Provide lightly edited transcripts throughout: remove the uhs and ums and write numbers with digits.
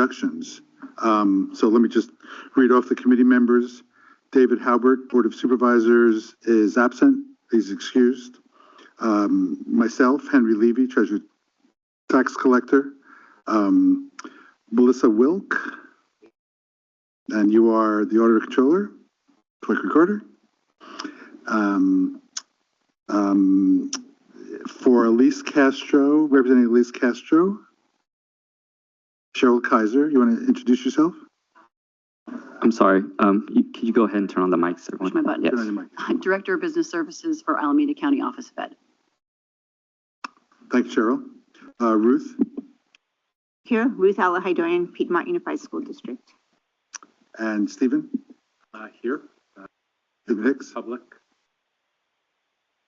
introductions. So let me just read off the committee members. David Halbert, Board of Supervisors, is absent. He's excused. Myself, Henry Levy, Treasury Tax Collector. Melissa Wilk, and you are the Auditor Controller, Clerk Recorder. For Elise Castro, representing Elise Castro, Cheryl Kaiser, you want to introduce yourself? I'm sorry. Can you go ahead and turn on the mics, everyone? Push my button. Yes. I'm Director of Business Services for Alameda County Office of Ed. Thanks, Cheryl. Ruth? Here, Ruth Alahaidoyan, Piedmont Unified School District. And Stephen? Here. Stephen Hicks? Public.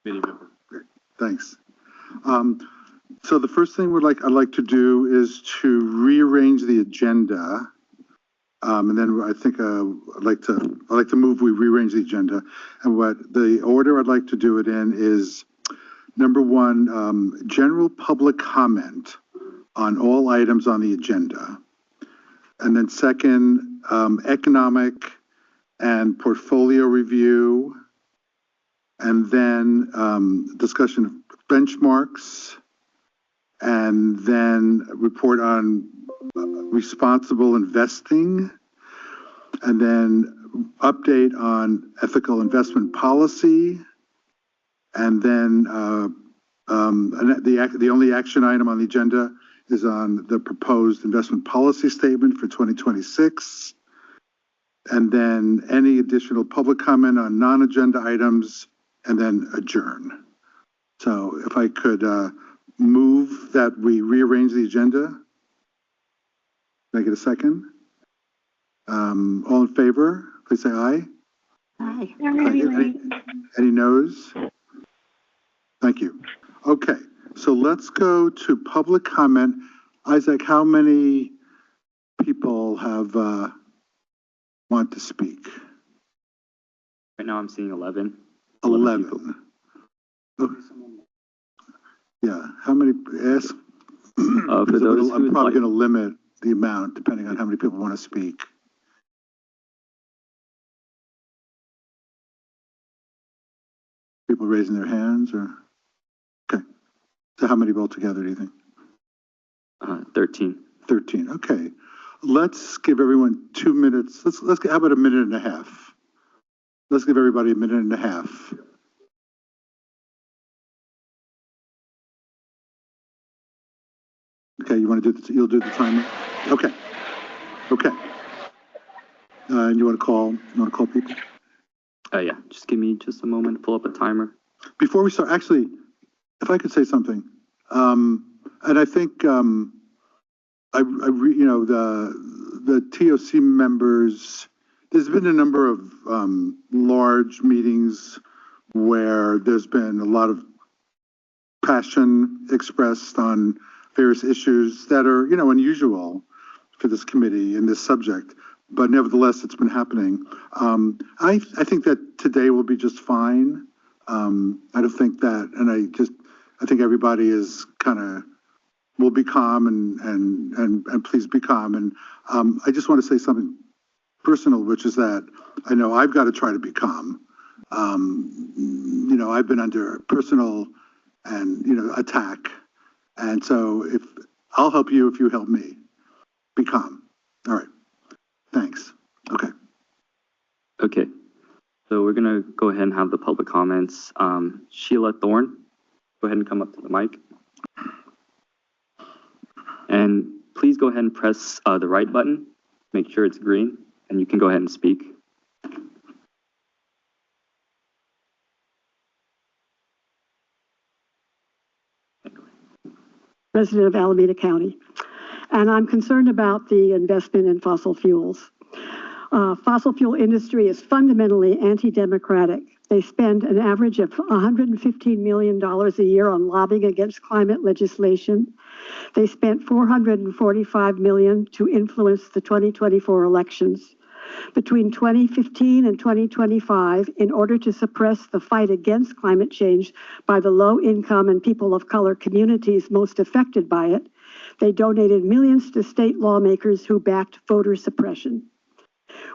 Committee member. Great, thanks. So the first thing I'd like to do is to rearrange the agenda. And then I think I'd like to move we rearrange the agenda. And what the order I'd like to do it in is number one, general public comment on all items on the agenda. And then second, economic and portfolio review. And then discussion of benchmarks. And then report on responsible investing, and then update on ethical investment policy, and then the only action item on the agenda is on the proposed investment policy statement for 2026, and then any additional public comment on non-agenda items, and then adjourn. So if I could move that we rearrange the agenda. Can I get a second? All in favor, please say aye. Aye. Any noes? Thank you. Okay, so let's go to public comment. Isaac, how many people have want to speak? Right now I'm seeing 11. 11. Okay. Yeah, how many, ask? For those I'm who probably like, going to limit the amount depending on how many people want to speak. People raising their hands or? Okay. So how many altogether do you think? 13. 13, okay. Let's give everyone 2 minutes. Let's get, how about a minute and a half? Let's give everybody a minute and a half. Okay, you want to do this? You'll do the timer? Okay. Okay. And you want to call people? Yeah, just give me just a moment to pull up a timer. Before we start, actually, if I could say something, and I think the TOC members, there's been a number of large meetings where there's been a lot of passion expressed on various issues that are, unusual for this committee and this subject, but nevertheless, it's been happening. I think that today will be just fine. I don't think that, and I think everybody is will be calm and please be calm. And I just want to say something personal, which is that I know I've got to try to be calm. I've been under personal and, attack. And so I'll help you if you help me. Be calm. All right. Thanks. Okay. Okay. So we're going to go ahead and have the public comments. Sheila Thorne, go ahead and come up to the mic. And please go ahead and press the right button. Make sure it's green, and you can go ahead and speak. Resident of Alameda County, and I'm concerned about the investment in fossil fuels. Fossil fuel industry is fundamentally anti-democratic. They spend an average of $115 million a year on lobbying against climate legislation. They spent $445 million to influence the 2024 elections. Between 2015 and 2025, in order to suppress the fight against climate change by the low-income and people of color communities most affected by it, They donated millions to state lawmakers who backed voter suppression.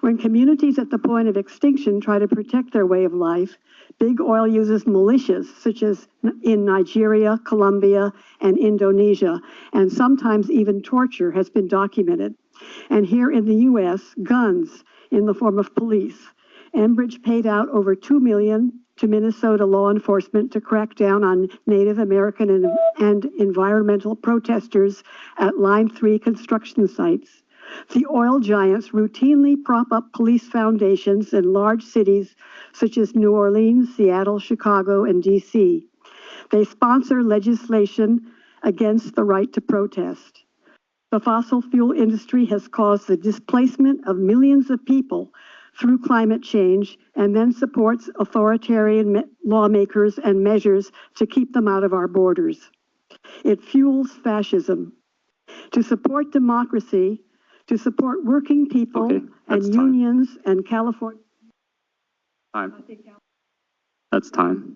When communities at the point of extinction try to protect their way of life, big oil uses militias, such as in Nigeria, Colombia, and Indonesia, and sometimes even torture has been documented. And here in the U.S., guns in the form of police. Enbridge paid out over $2 million to Minnesota law enforcement to crack down on Native American and environmental protesters at Line 3 construction sites. The oil giants routinely prop up police foundations in large cities such as New Orleans, Seattle, Chicago, and D.C. They sponsor legislation against the right to protest. The fossil fuel industry has caused the displacement of millions of people through climate change and then supports authoritarian lawmakers and measures to keep them out of our borders. It fuels fascism. To support democracy, to support working people Okay, and that's time. unions and California. Time. That's time.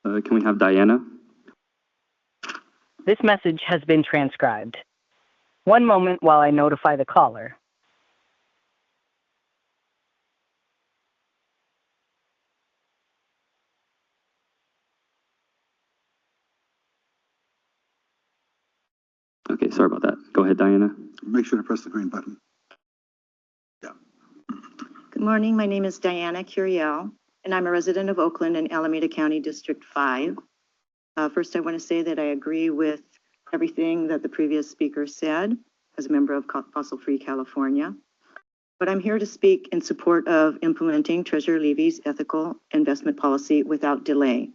Can we have Diana? This message has been transcribed. One moment while I notify the caller. Okay, sorry about that. Go ahead, Diana. Make sure to press the green button. Yeah. Good morning. My name is Diana Curiel, and I'm a resident of Oakland in Alameda County District 5. First, I want to say that I agree with everything that the previous speaker said as a member of Fossil Free California. But I'm here to speak in support of implementing Treasurer Levy's ethical investment policy without delay.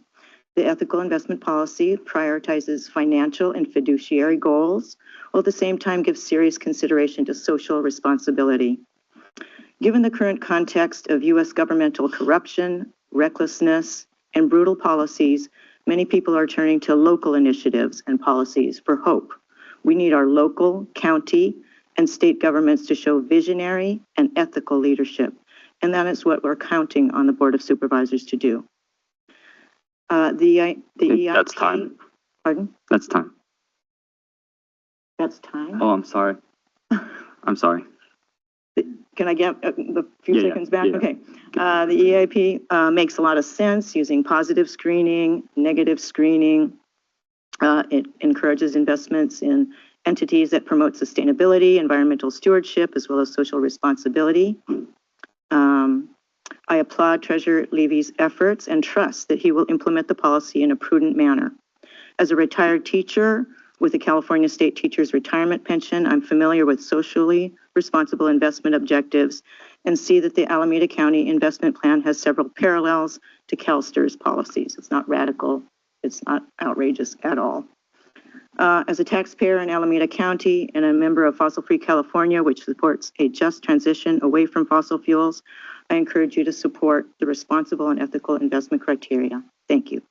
The ethical investment policy prioritizes financial and fiduciary goals, while at the same time gives serious consideration to social responsibility. Given the current context of U.S. governmental corruption, recklessness, and brutal policies, many people are turning to local initiatives and policies for hope. We need our local, county, and state governments to show visionary and ethical leadership, and that is what we're counting on the Board of Supervisors to do. The EIP, That's time. Pardon? That's time. That's time? Oh, I'm sorry. I'm sorry. Can I get the few Yeah, seconds back? yeah. Okay. The EIP makes a lot of sense using positive screening, negative screening. It encourages investments in entities that promote sustainability, environmental stewardship, as well as social responsibility. I applaud Treasurer Levy's efforts and trust that he will implement the policy in a prudent manner. As a retired teacher with the California State Teachers Retirement Pension, I'm familiar with socially responsible investment objectives and see that the Alameda County Investment Plan has several parallels to CalSTR's policies. It's not radical. It's not outrageous at all. As a taxpayer in Alameda County and a member of Fossil Free California, which supports a just transition away from fossil fuels, I encourage you to support the responsible and ethical investment criteria. Thank you.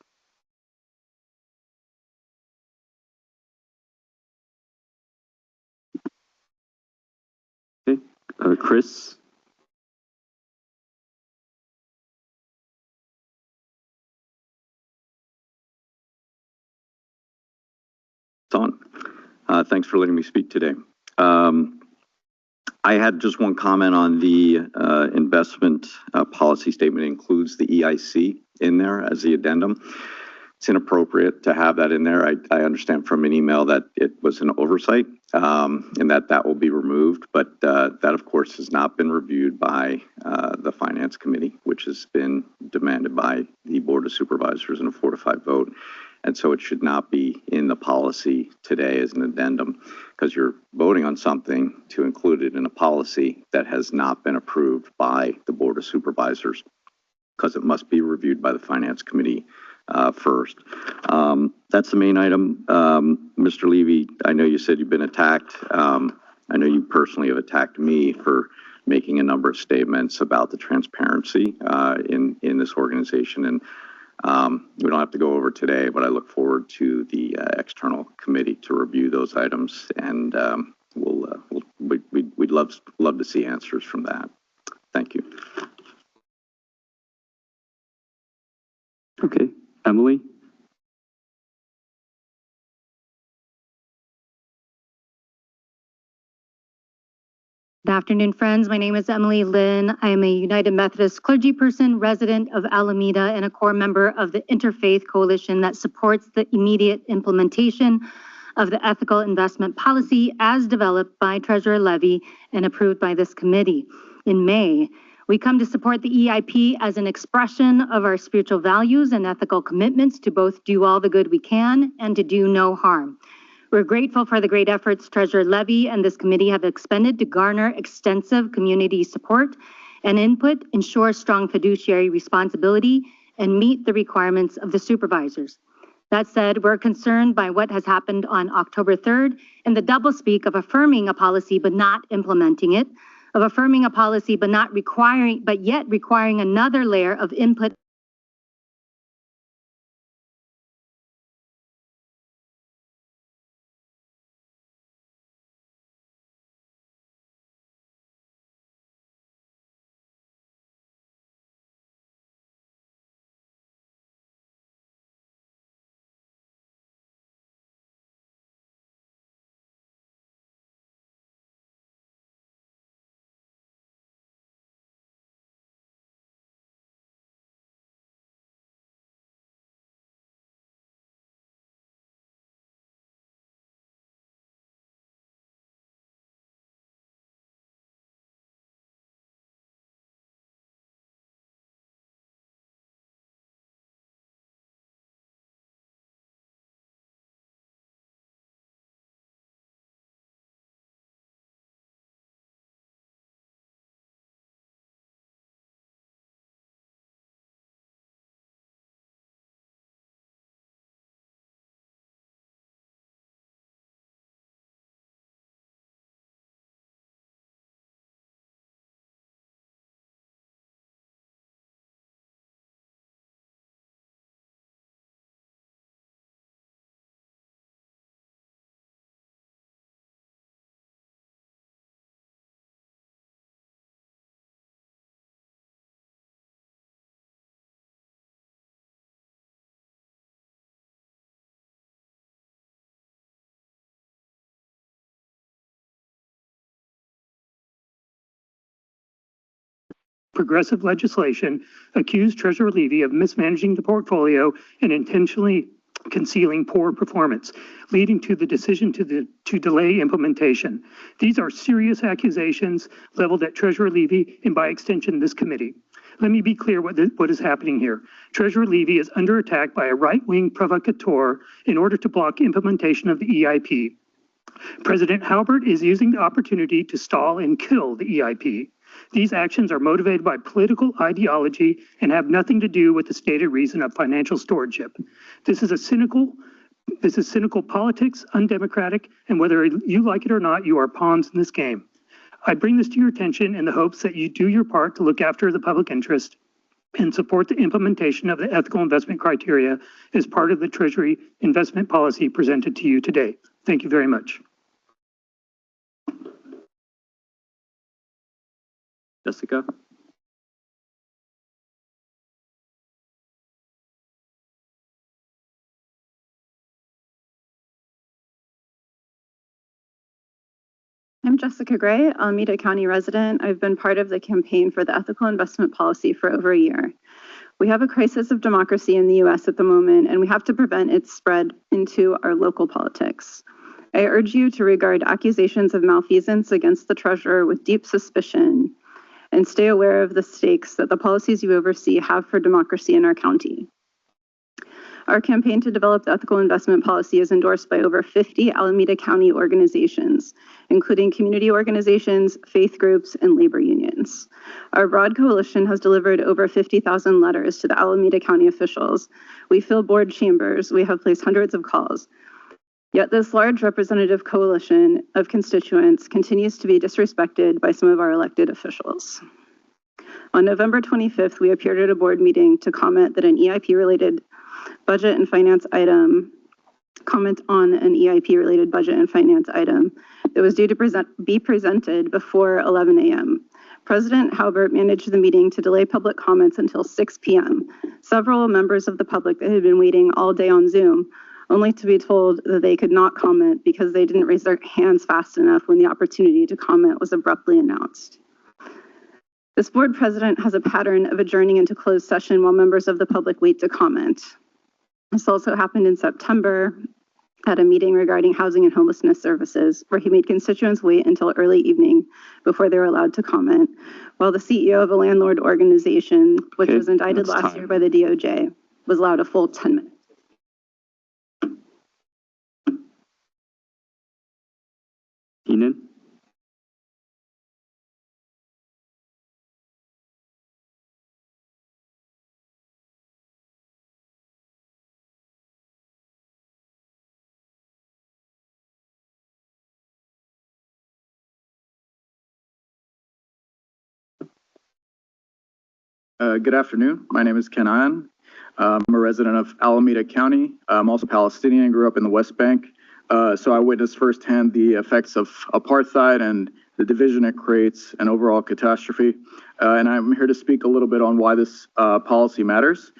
Okay. Chris? On. Thanks for letting me speak today. I had just one comment on the investment policy statement. It includes the EIC in there as the addendum. It's inappropriate to have that in there. I understand from an email that it was an oversight and that will be removed, but that of course has not been reviewed by the Finance Committee, which has been demanded by the Board of Supervisors in a 4-5 vote. And so it should not be in the policy today as an addendum because you're voting on something to include it in a policy that has not been approved by the Board of Supervisors because it must be reviewed by the Finance Committee first. That's the main item. Mr. Levy, I know you said you've been attacked. I know you personally have attacked me for making a number of statements about the transparency in this organization. And we don't have to go over today, but I look forward to the external committee to review those items, and we'd love to see answers from that. Thank you. Okay, Emily? Good afternoon, friends. My name is Emily Lynn. I am a United Methodist clergyperson, resident of Alameda, and a core member of the Interfaith Coalition that supports the immediate implementation of the ethical investment policy as developed by Treasurer Levy and approved by this committee. In May, we come to support the EIP as an expression of our spiritual values and ethical commitments to both do all the good we can and to do no harm. We're grateful for the great efforts Treasurer Levy and this committee have expended to garner extensive community support and input, ensure strong fiduciary responsibility, and meet the requirements of the supervisors. That said, we're concerned by what has happened on October 3rd and the doublespeak of affirming a policy but not implementing it, of affirming a policy but yet requiring another layer of input. Progressive legislation accused Treasurer Levy of mismanaging the portfolio and intentionally concealing poor performance, leading to the decision to delay implementation. These are serious accusations leveled at Treasurer Levy and by extension this committee. Let me be clear what is happening here. Treasurer Levy is under attack by a right-wing provocateur in order to block implementation of the EIP. President Halbert is using the opportunity to stall and kill the EIP. These actions are motivated by political ideology and have nothing to do with the stated reason of financial stewardship. This is cynical politics, undemocratic, and whether you like it or not, you are pawns in this game. I bring this to your attention in the hopes that you do your part to look after the public interest and support the implementation of the ethical investment criteria as part of the Treasury investment policy presented to you today. Thank you very much. Jessica? I'm Jessica Gray, Alameda County resident. I've been part of the campaign for the ethical investment policy for over a year. We have a crisis of democracy in the U.S. at the moment, and we have to prevent its spread into our local politics. I urge you to regard accusations of malfeasance against the treasurer with deep suspicion and stay aware of the stakes that the policies you oversee have for democracy in our county. Our campaign to develop the ethical investment policy is endorsed by over 50 Alameda County organizations, including community organizations, faith groups, and labor unions. Our broad coalition has delivered over 50,000 letters to the Alameda County officials. We fill board chambers. We have placed hundreds of calls. Yet this large representative coalition of constituents continues to be disrespected by some of our elected officials. On November 25th, we appeared at a board meeting to comment on an EIP-related budget and finance item that was due to be presented before 11 a.m. President Halbert managed the meeting to delay public comments until 6 p.m. Several members of the public that had been waiting all day on Zoom, only to be told that they could not comment because they didn't raise their hands fast enough when the opportunity to comment was abruptly announced. This board president has a pattern of adjourning into closed session while members of the public wait to comment. This also happened in September at a meeting regarding housing and homelessness services, where he made constituents wait until early evening before they were allowed to comment, while the CEO of a landlord organization, which was indicted last year by the DOJ, was allowed a full 10 minutes. Keenan? Good afternoon. My name is Ken Ian. I'm a resident of Alameda County. I'm also Palestinian, grew up in the West Bank. So I witnessed firsthand the effects of apartheid and the division it creates and overall catastrophe. And I'm here to speak a little bit on why this policy matters.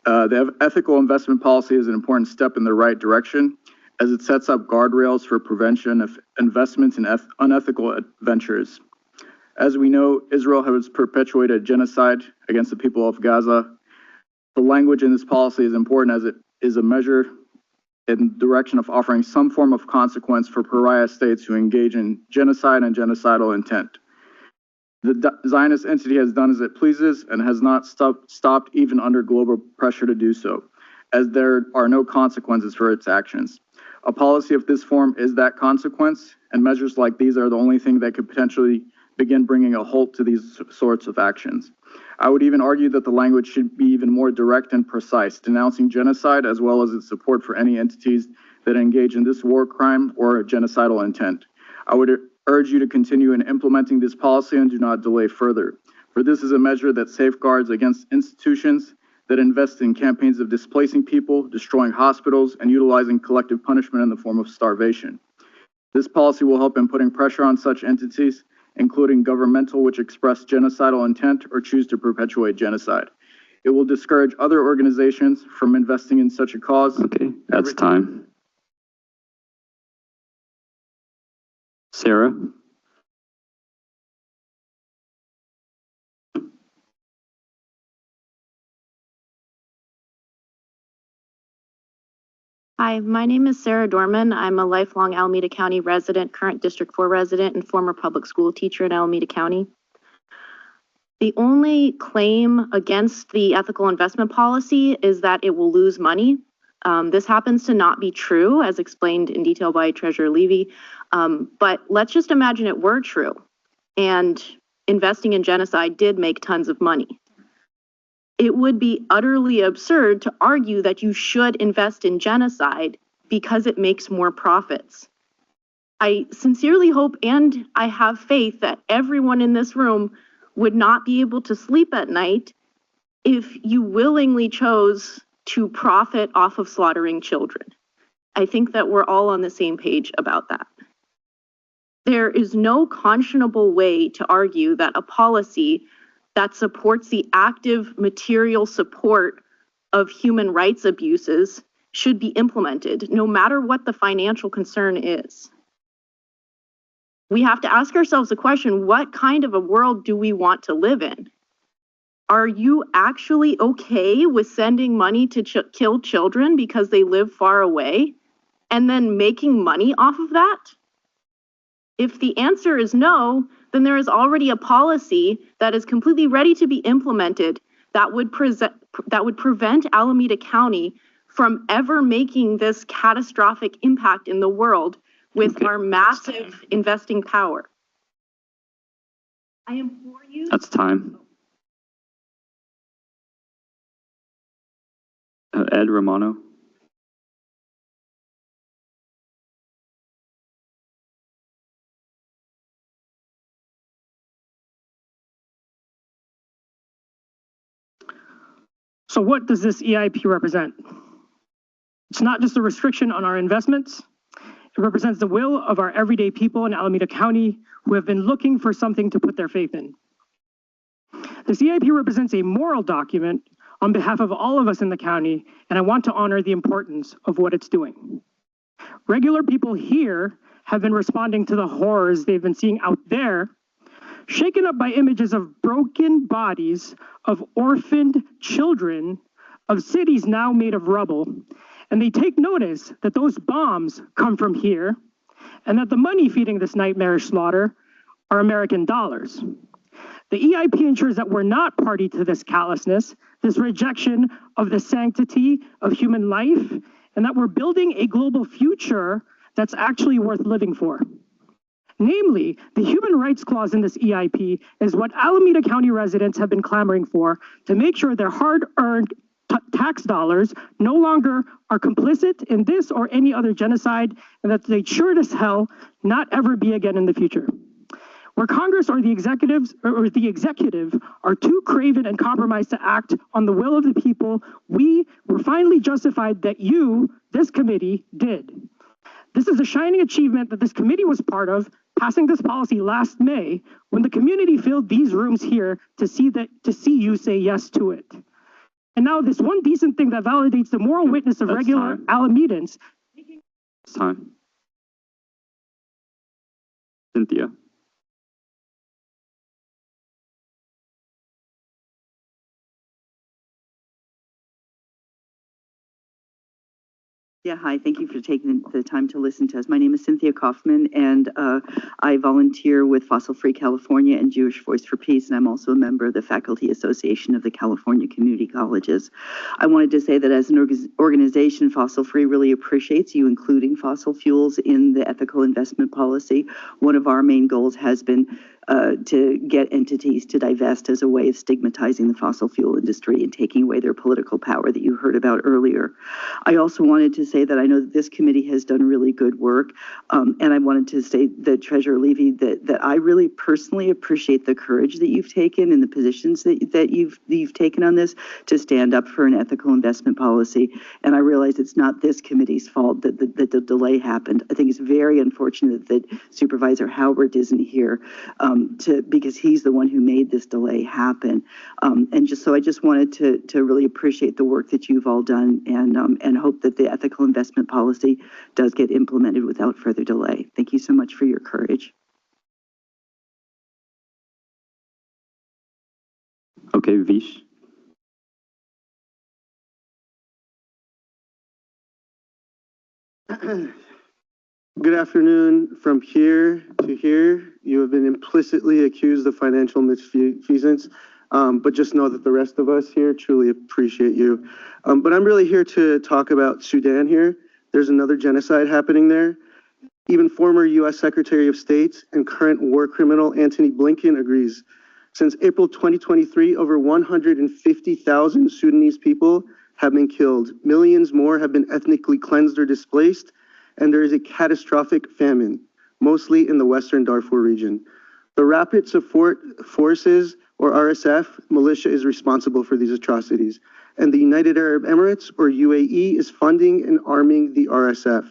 The ethical investment policy is an important step in the right direction as it sets up guardrails for prevention of investments in unethical ventures. As we know, Israel has perpetuated genocide against the people of Gaza. The language in this policy is important as it is a measure in the direction of offering some form of consequence for pariah states who engage in genocide and genocidal intent. The Zionist entity has done as it pleases and has not stopped even under global pressure to do so, as there are no consequences for its actions. A policy of this form is that consequence, and measures like these are the only thing that could potentially begin bringing a halt to these sorts of actions. I would even argue that the language should be even more direct and precise, denouncing genocide as well as its support for any entities that engage in this war crime or genocidal intent. I would urge you to continue in implementing this policy and do not delay further, for this is a measure that safeguards against institutions that invest in campaigns of displacing people, destroying hospitals, and utilizing collective punishment in the form of starvation. This policy will help in putting pressure on such entities, including governmental which express genocidal intent or choose to perpetuate genocide. It will discourage other organizations from investing in such a cause. Okay, that's time. Sarah? Hi, my name is Sarah Dorman. I'm a lifelong Alameda County resident, current District 4 resident, and former public school teacher in Alameda County. The only claim against the ethical investment policy is that it will lose money. This happens to not be true, as explained in detail by Treasurer Levy. But let's just imagine it were true, and investing in genocide did make tons of money. It would be utterly absurd to argue that you should invest in genocide because it makes more profits. I sincerely hope and I have faith that everyone in this room would not be able to sleep at night if you willingly chose to profit off of slaughtering children. I think that we're all on the same page about that. There is no conscionable way to argue that a policy that supports the active material support of human rights abuses should be implemented, no matter what the financial concern is. We have to ask ourselves the question, what kind of a world do we want to live in? Are you actually okay with sending money to kill children because they live far away and then making money off of that? If the answer is no, then there is already a policy that is completely ready to be implemented that would prevent Alameda County from ever making this catastrophic impact in the world with our massive investing power. I implore you. That's time. Ed Romano. So what does this EIP represent? It's not just a restriction on our investments. It represents the will of our everyday people in Alameda County who have been looking for something to put their faith in. This EIP represents a moral document on behalf of all of us in the county, and I want to honor the importance of what it's doing. Regular people here have been responding to the horrors they've been seeing out there, shaken up by images of broken bodies, of orphaned children, of cities now made of rubble. And they take notice that those bombs come from here, and that the money feeding this nightmarish slaughter are American dollars. The EIP ensures that we're not party to this callousness, this rejection of the sanctity of human life, and that we're building a global future that's actually worth living for. Namely, the human rights clause in this EIP is what Alameda County residents have been clamoring for to make sure their hard-earned tax dollars no longer are complicit in this or any other genocide, and that they sure as hell not ever be again in the future. Where Congress or the executive are too craven and compromised to act on the will of the people, we were finally justified that you, this committee, did. This is a shining achievement that this committee was part of, passing this policy last May, when the community filled these rooms here to see you say yes to it. And now this one decent thing that validates the moral witness of regular Alamedans. It's time. Cynthia. Yeah, hi. Thank you for taking the time to listen to us. My name is Cynthia Kaufman, and I volunteer with Fossil Free California and Jewish Voice for Peace, and I'm also a member of the Faculty Association of the California Community Colleges. I wanted to say that as an organization, Fossil Free really appreciates you including fossil fuels in the ethical investment policy. One of our main goals has been to get entities to divest as a way of stigmatizing the fossil fuel industry and taking away their political power that you heard about earlier. I also wanted to say that I know that this committee has done really good work, and I wanted to say that Treasurer Levy, that I really personally appreciate the courage that you've taken and the positions that you've taken on this to stand up for an ethical investment policy. And I realize it's not this committee's fault that the delay happened. I think it's very unfortunate that Supervisor Howard isn't here, because he's the one who made this delay happen. And I just wanted to really appreciate the work that you've all done, and hope that the ethical investment policy does get implemented without further delay. Thank you so much for your courage. Okay, Vish. Good afternoon. From here to here, you have been implicitly accused of financial misfeasance, but just know that the rest of us here truly appreciate you. But I'm really here to talk about Sudan here. There's another genocide happening there. Even former U.S. Secretary of State and current war criminal Antony Blinken agrees. Since April 2023, over 150,000 Sudanese people have been killed. Millions more have been ethnically cleansed or displaced, and there is a catastrophic famine, mostly in the Western Darfur region. The Rapid Support Forces, or RSF, militia is responsible for these atrocities, and the United Arab Emirates, or UAE, is funding and arming the RSF.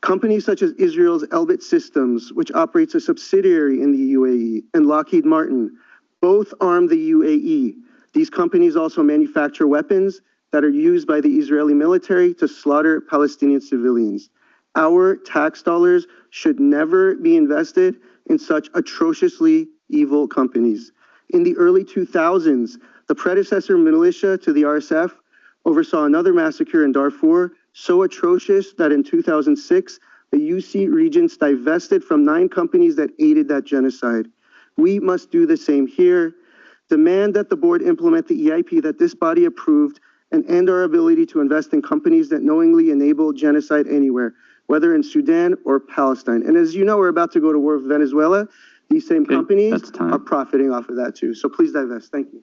Companies such as Israel's Elbit Systems, which operates a subsidiary in the UAE, and Lockheed Martin, both arm the UAE. These companies also manufacture weapons that are used by the Israeli military to slaughter Palestinian civilians. Our tax dollars should never be invested in such atrociously evil companies. In the early 2000s, the predecessor militia to the RSF oversaw another massacre in Darfur, so atrocious that in 2006, the UC Regents divested from 9 companies that aided that genocide. We must do the same here. Demand that the board implement the EIP that this body approved and end our ability to invest in companies that knowingly enable genocide anywhere, whether in Sudan or Palestine. And as you know, we're about to go to war with Venezuela. These same companies are profiting off of that too. So please divest. Thank you.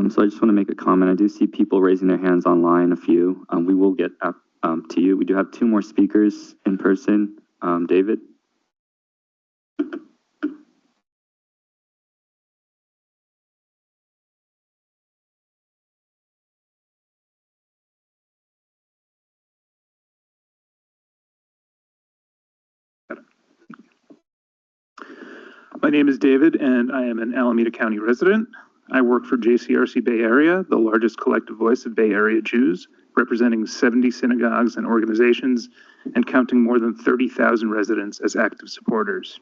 So I just want to make a comment. I do see people raising their hands online, a few. We will get up to you. We do have 2 more speakers in person. David? My name is David, and I am an Alameda County resident. I work for JCRC Bay Area, the largest collective voice of Bay Area Jews, representing 70 synagogues and organizations and counting more than 30,000 residents as active supporters.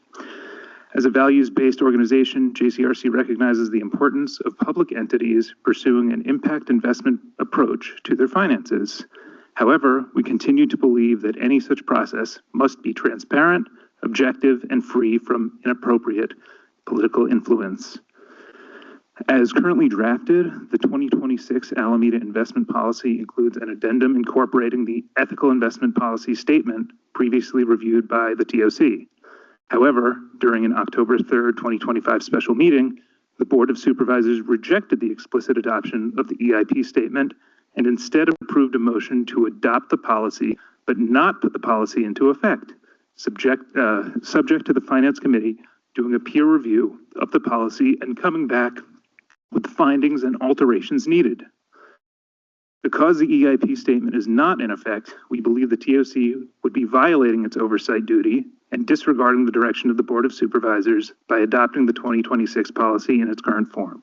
As a values-based organization, JCRC recognizes the importance of public entities pursuing an impact investment approach to their finances. However, we continue to believe that any such process must be transparent, objective, and free from inappropriate political influence. As currently drafted, the 2026 Alameda investment policy includes an addendum incorporating the ethical investment policy statement previously reviewed by the TOC. However, during an October 3rd, 2025 special meeting, the Board of Supervisors rejected the explicit adoption of the EIP statement and instead approved a motion to adopt the policy but not put the policy into effect, subject to the Finance Committee doing a peer review of the policy and coming back with the findings and alterations needed. Because the EIP statement is not in effect, we believe the TOC would be violating its oversight duty and disregarding the direction of the Board of Supervisors by adopting the 2026 policy in its current form.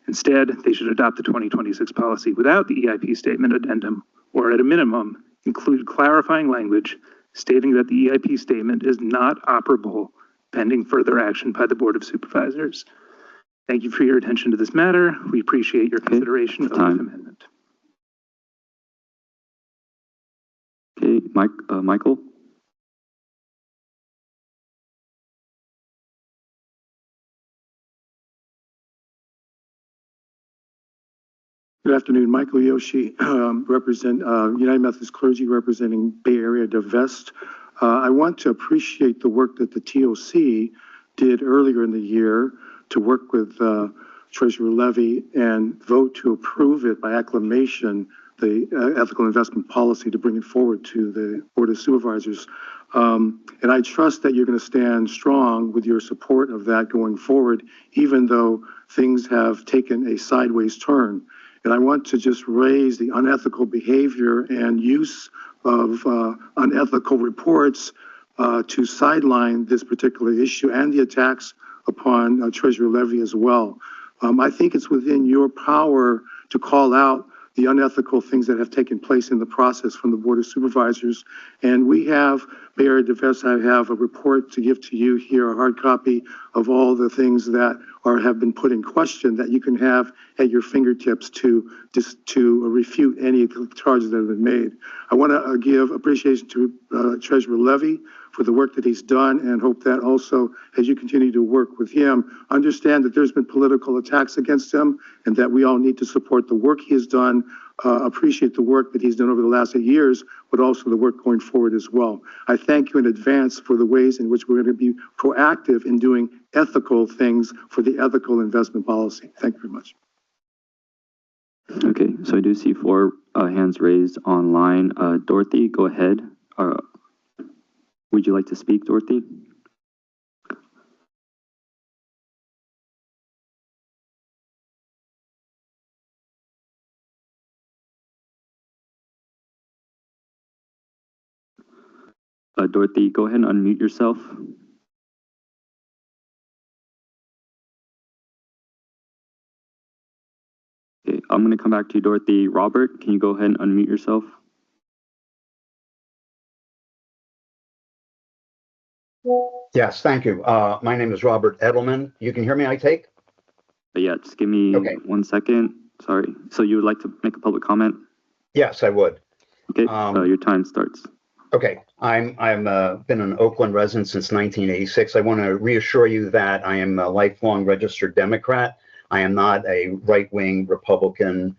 Instead, they should adopt the 2026 policy without the EIP statement addendum, or at a minimum, include clarifying language stating that the EIP statement is not operable pending further action by the Board of Supervisors. Thank you for your attention to this matter. We appreciate your consideration of this amendment. Okay, Michael? Good afternoon, Michael Yoshi, represent United Methodist Clergy representing Bay Area Divest. I want to appreciate the work that the TOC did earlier in the year to work with Treasurer Levy and vote to approve it by acclamation, the ethical investment policy, to bring it forward to the Board of Supervisors. And I trust that you're going to stand strong with your support of that going forward, even though things have taken a sideways turn. And I want to just raise the unethical behavior and use of unethical reports to sideline this particular issue and the attacks upon Treasurer Levy as well. I think it's within your power to call out the unethical things that have taken place in the process from the Board of Supervisors. And we have, Bay Area Defense, I have a report to give to you here, a hard copy of all the things that have been put in question that you can have at your fingertips to refute any of the charges that have been made. I want to give appreciation to Treasurer Levy for the work that he's done, and hope that also, as you continue to work with him, understand that there's been political attacks against him and that we all need to support the work he has done, appreciate the work that he's done over the last 8 years, but also the work going forward as well. I thank you in advance for the ways in which we're going to be proactive in doing ethical things for the ethical investment policy. Thank you very much. Okay, so I do see 4 hands raised online. Dorothy, go ahead. Would you like to speak, Dorothy? Dorothy, go ahead and unmute yourself. Okay, I'm going to come back to you, Dorothy. Robert, can you go ahead and unmute yourself? Yes, thank you. My name is Robert Edelman. You can hear me, I take? Yeah, just give me 1 second. Sorry. So you would like to make a public comment? Yes, I would. Okay, your time starts. Okay, I'm been an Oakland resident since 1986. I want to reassure you that I am a lifelong registered Democrat. I am not a right-wing Republican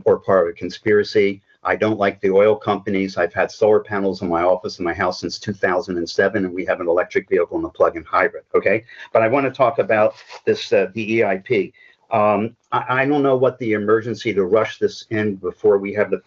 or part of a conspiracy. I don't like the oil companies. I've had solar panels in my office in my house since 2007, and we have an electric vehicle and a plug-in hybrid, okay? But I want to talk about this, the EIP. I don't know what the emergency to rush this in before we have the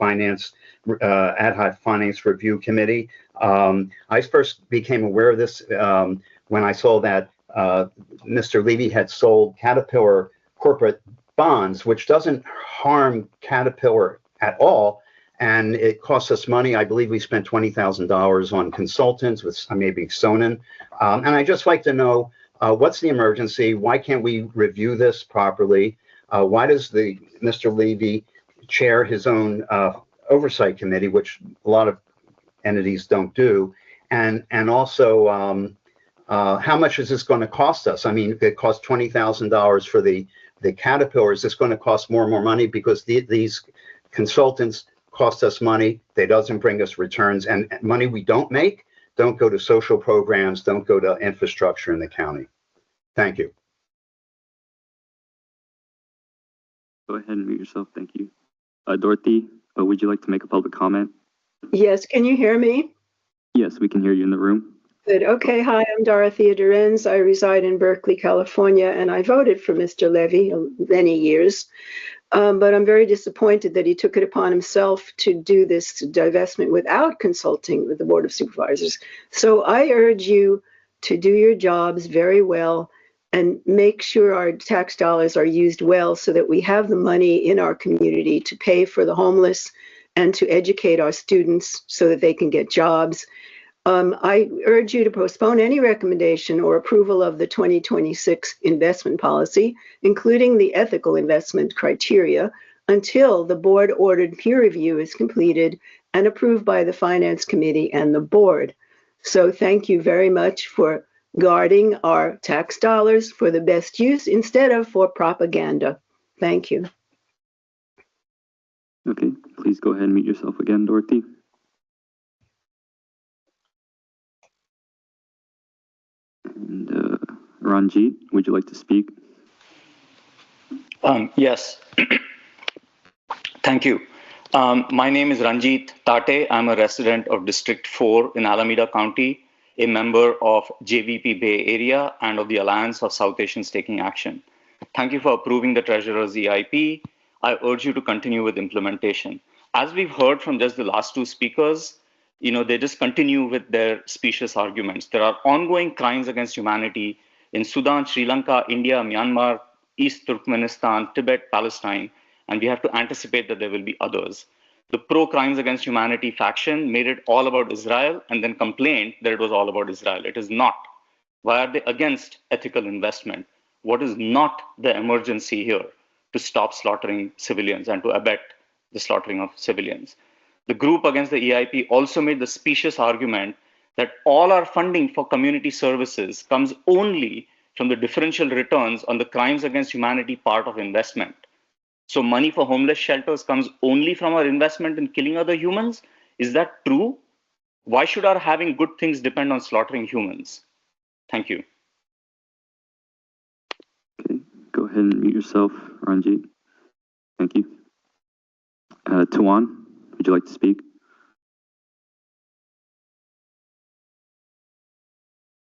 ad hoc finance review committee. I first became aware of this when I saw that Mr. Levy had sold Caterpillar corporate bonds, which doesn't harm Caterpillar at all. And it costs us money. I believe we spent $20,000 on consultants with maybe Sonnen. And I just like to know What's the emergency? Why can't we review this properly? Why does Mr. Levy chair his own oversight committee, which a lot of entities don't do? And also, how much is this going to cost us? I mean, if it costs $20,000 for the Caterpillar, is this going to cost more and more money? Because these consultants cost us money. They doesn't bring us returns, and money we don't make don't go to social programs, don't go to infrastructure in the county. Thank you. Go ahead and mute yourself. Thank you. Dorothy, would you like to make a public comment? Yes, can you hear me? Yes, we can hear you in the room. Good. Okay. Hi, I'm Dorothea Durenz. I reside in Berkeley, California, and I voted for Mr. Levy many years. But I'm very disappointed that he took it upon himself to do this divestment without consulting with the Board of Supervisors. So I urge you to do your jobs very well and make sure our tax dollars are used well so that we have the money in our community to pay for the homeless and to educate our students so that they can get jobs. I urge you to postpone any recommendation or approval of the 2026 investment policy, including the ethical investment criteria, until the board-ordered peer review is completed and approved by the Finance Committee and the board. So thank you very much for guarding our tax dollars for the best use instead of for propaganda. Thank you. Okay, please go ahead and mute yourself again, Dorothy. And Ranjit, would you like to speak? Yes. Thank you. My name is Ranjit Tate. I'm a resident of District 4 in Alameda County, a member of JVP Bay Area and of the Alliance of South Asians Taking Action. Thank you for approving the Treasurer's EIP. I urge you to continue with implementation. As we've heard from just the last two speakers, they just continue with their specious arguments. There are ongoing crimes against humanity in Sudan, Sri Lanka, India, Myanmar, East Turkmenistan, Tibet, Palestine, and we have to anticipate that there will be others. The pro-crimes against humanity faction made it all about Israel and then complained that it was all about Israel. It is not. Why are they against ethical investment? What is not the emergency here to stop slaughtering civilians and to abet the slaughtering of civilians? The group against the EIP also made the specious argument that all our funding for community services comes only from the differential returns on the crimes against humanity part of investment. So money for homeless shelters comes only from our investment in killing other humans? Is that true? Why should our having good things depend on slaughtering humans? Thank you. Okay, go ahead and mute yourself, Ranjit. Thank you. Tawan, would you like to speak?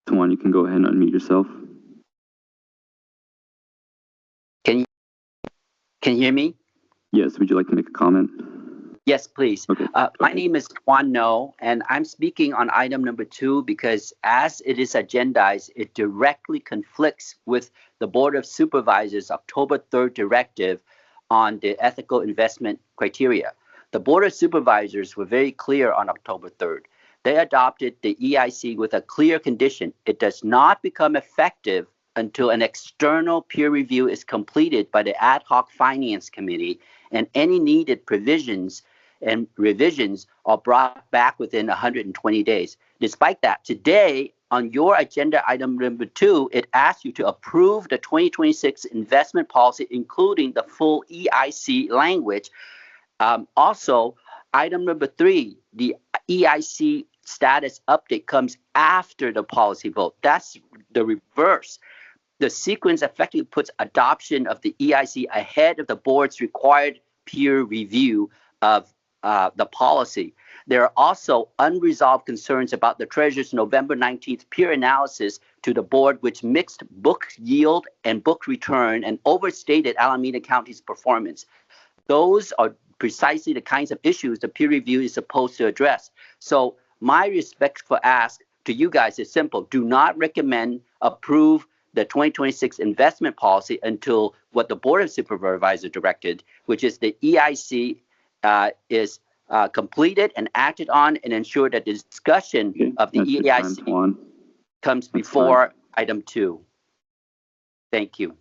Tawan, you can go ahead and unmute yourself. Can you hear me? Yes, would you like to make a comment? Yes, please. Okay. My name is Juan No, and I'm speaking on item number 2 because as it is agendized, it directly conflicts with the Board of Supervisors' October 3rd directive on the ethical investment criteria. The Board of Supervisors were very clear on October 3rd. They adopted the EIC with a clear condition. It does not become effective until an external peer review is completed by the Ad Hoc Finance Committee and any needed provisions and revisions are brought back within 120 days. Despite that, today on your agenda item number 2, it asks you to approve the 2026 investment policy, including the full EIC language. Also, item number 3, the EIC status update comes after the policy vote. That's the reverse. The sequence effectively puts adoption of the EIC ahead of the board's required peer review of the policy. There are also unresolved concerns about the Treasurer's November 19th peer analysis to the board, which mixed book yield and book return and overstated Alameda County's performance. Those are precisely the kinds of issues the peer review is supposed to address. So my respectful ask to you guys is simple. Do not recommend, approve the 2026 investment policy until what the Board of Supervisors directed, which is the EIC is completed and acted on, and ensure that the discussion of the EIC comes before item 2. Thank you.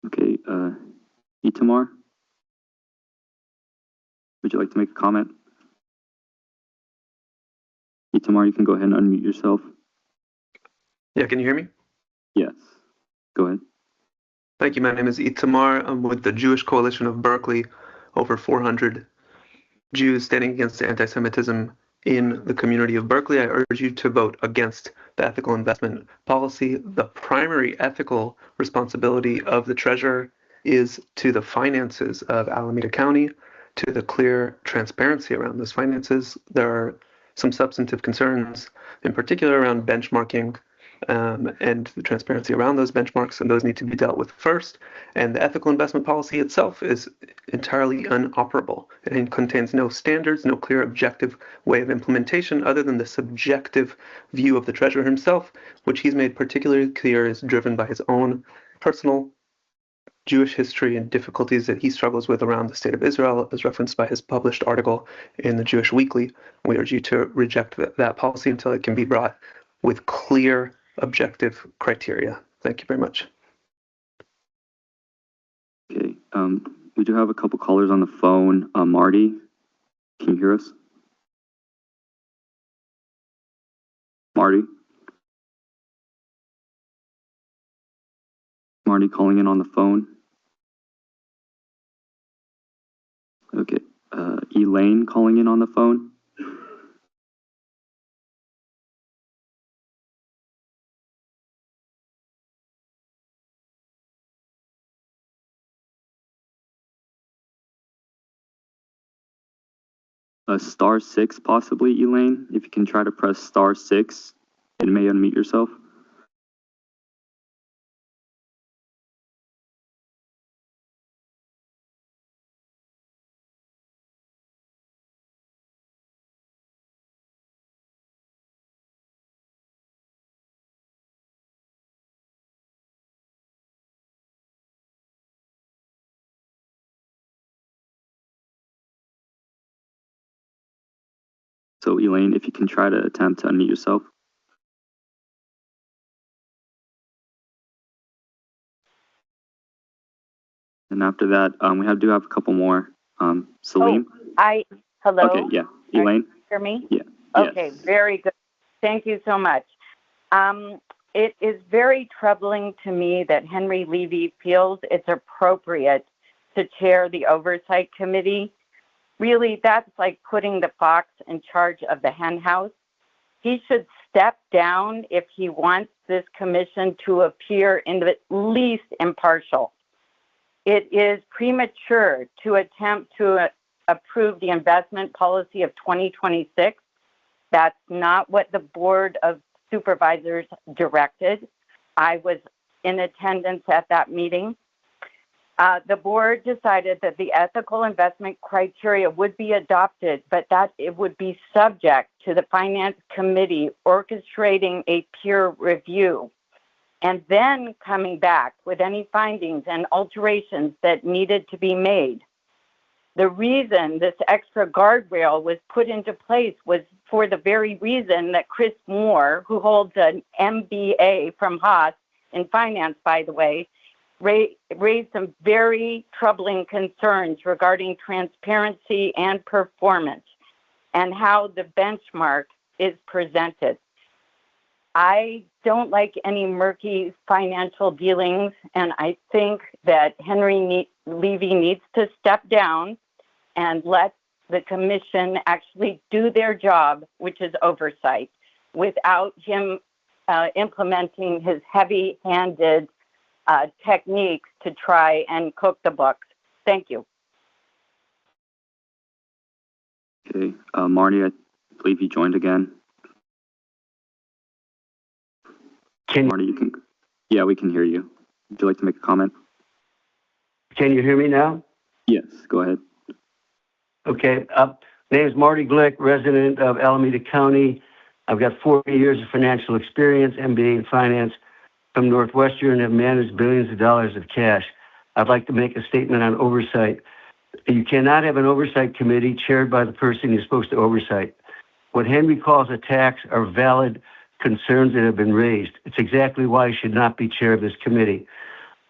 Okay, Itamar, would you like to make a comment? Itamar, you can go ahead and unmute yourself. Yeah, can you hear me? Yes, go ahead. Thank you. My name is Itamar. I'm with the Jewish Coalition of Berkeley, over 400 Jews standing against anti-Semitism in the community of Berkeley. I urge you to vote against the ethical investment policy. The primary ethical responsibility of the treasurer is to the finances of Alameda County, to the clear transparency around those finances. There are some substantive concerns, in particular around benchmarking and the transparency around those benchmarks, and those need to be dealt with first. And the ethical investment policy itself is entirely unoperable. It contains no standards, no clear objective way of implementation other than the subjective view of the treasurer himself, which he's made particularly clear is driven by his own personal Jewish history and difficulties that he struggles with around the state of Israel, as referenced by his published article in the Jewish Weekly. We urge you to reject that policy until it can be brought with clear objective criteria. Thank you very much. Okay, we do have a couple callers on the phone. Marty, can you hear us? Marty? Marty calling in on the phone. Okay, Elaine calling in on the phone. *6 possibly, Elaine. If you can try to press *6, it may unmute yourself. So Elaine, if you can try to attempt to unmute yourself. And after that, we do have a couple more. Salim? Hello? Okay, yeah. Elaine? Hear me? Yeah. Okay, Yes. very good. Thank you so much. It is very troubling to me that Henry Levy feels it's appropriate to chair the Oversight Committee. Really, that's like putting the fox in charge of the hen house. He should step down if he wants this commission to appear at least impartial. It is premature to attempt to approve the investment policy of 2026. That's not what the Board of Supervisors directed. I was in attendance at that meeting. The board decided that the ethical investment criteria would be adopted, but that it would be subject to the Finance Committee orchestrating a peer review and then coming back with any findings and alterations that needed to be made. The reason this extra guardrail was put into place was for the very reason that Chris Moore, who holds an MBA from Haas in finance, by the way, raised some very troubling concerns regarding transparency and performance and how the benchmark is presented. I don't like any murky financial dealings, and I think that Henry Levy needs to step down and let the commission actually do their job, which is oversight, without him implementing his heavy-handed techniques to try and cook the books. Thank you. Okay, Marty, I believe you joined again. Marty, you can. Yeah, we can hear you. Would you like to make a comment? Can you hear me now? Yes, go ahead. Okay. My name is Marty Glick, resident of Alameda County. I've got 40 years of financial experience, MBA in finance from Northwestern, and have managed billions of dollars of cash. I'd like to make a statement on oversight. You cannot have an oversight committee chaired by the person you're supposed to oversight. What Henry calls attacks are valid concerns that have been raised. It's exactly why I should not be chair of this committee.